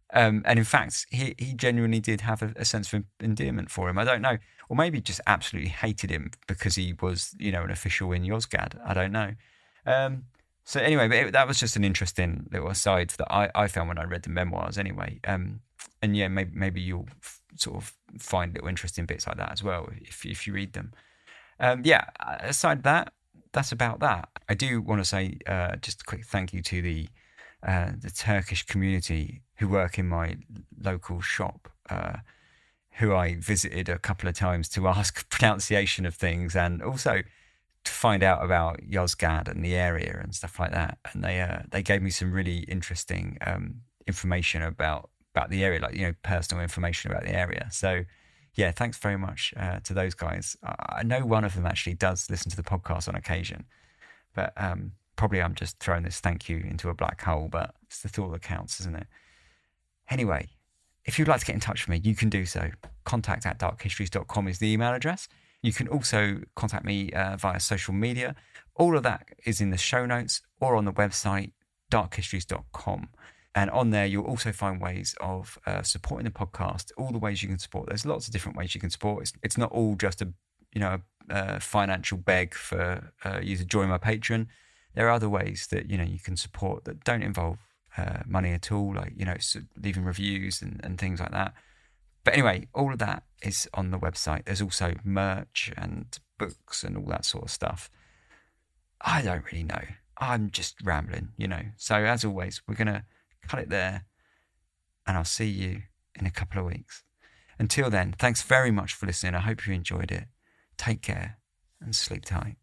And in fact, he genuinely did have a sense of endearment for him. I don't know. Or maybe just absolutely hated him because he was, an official in Yozgat. I don't know. So anyway, but that was just an interesting little aside that I found when I read the memoirs anyway. And yeah, maybe you'll sort of find little interesting bits like that as well if you read them. Aside that, that's about that. I do want to say just a quick thank you to the Turkish community who work in my local shop, who I visited a couple of times to ask pronunciation of things and also to find out about Yozgat and the area and stuff like that. And they gave me some really interesting information about the area, like, personal information about the area. So yeah, thanks very much to those guys. I know one of them actually does listen to the podcast on occasion, but probably I'm just throwing this thank you into a black hole, but it's the thought that counts, isn't it? Anyway, if you'd like to get in touch with me, you can do so. contact@darkhistories.com is the email address. You can also contact me via social media. All of that is in the show notes or on the website, darkhistories.com. And on there, you'll also find ways of supporting the podcast, all the ways you can support. There's lots of different ways you can support. It's not all just a financial beg for you to join my Patreon. There are other ways that, you can support that don't involve money at all, like, leaving reviews and things like that. But anyway, all of that is on the website. There's also merch and books and all that sort of stuff. I don't really know. I'm just rambling, So as always, we're going to cut it there, and I'll see you in a couple of weeks. Until then, thanks very much for listening. I hope you enjoyed it. Take care and sleep tight.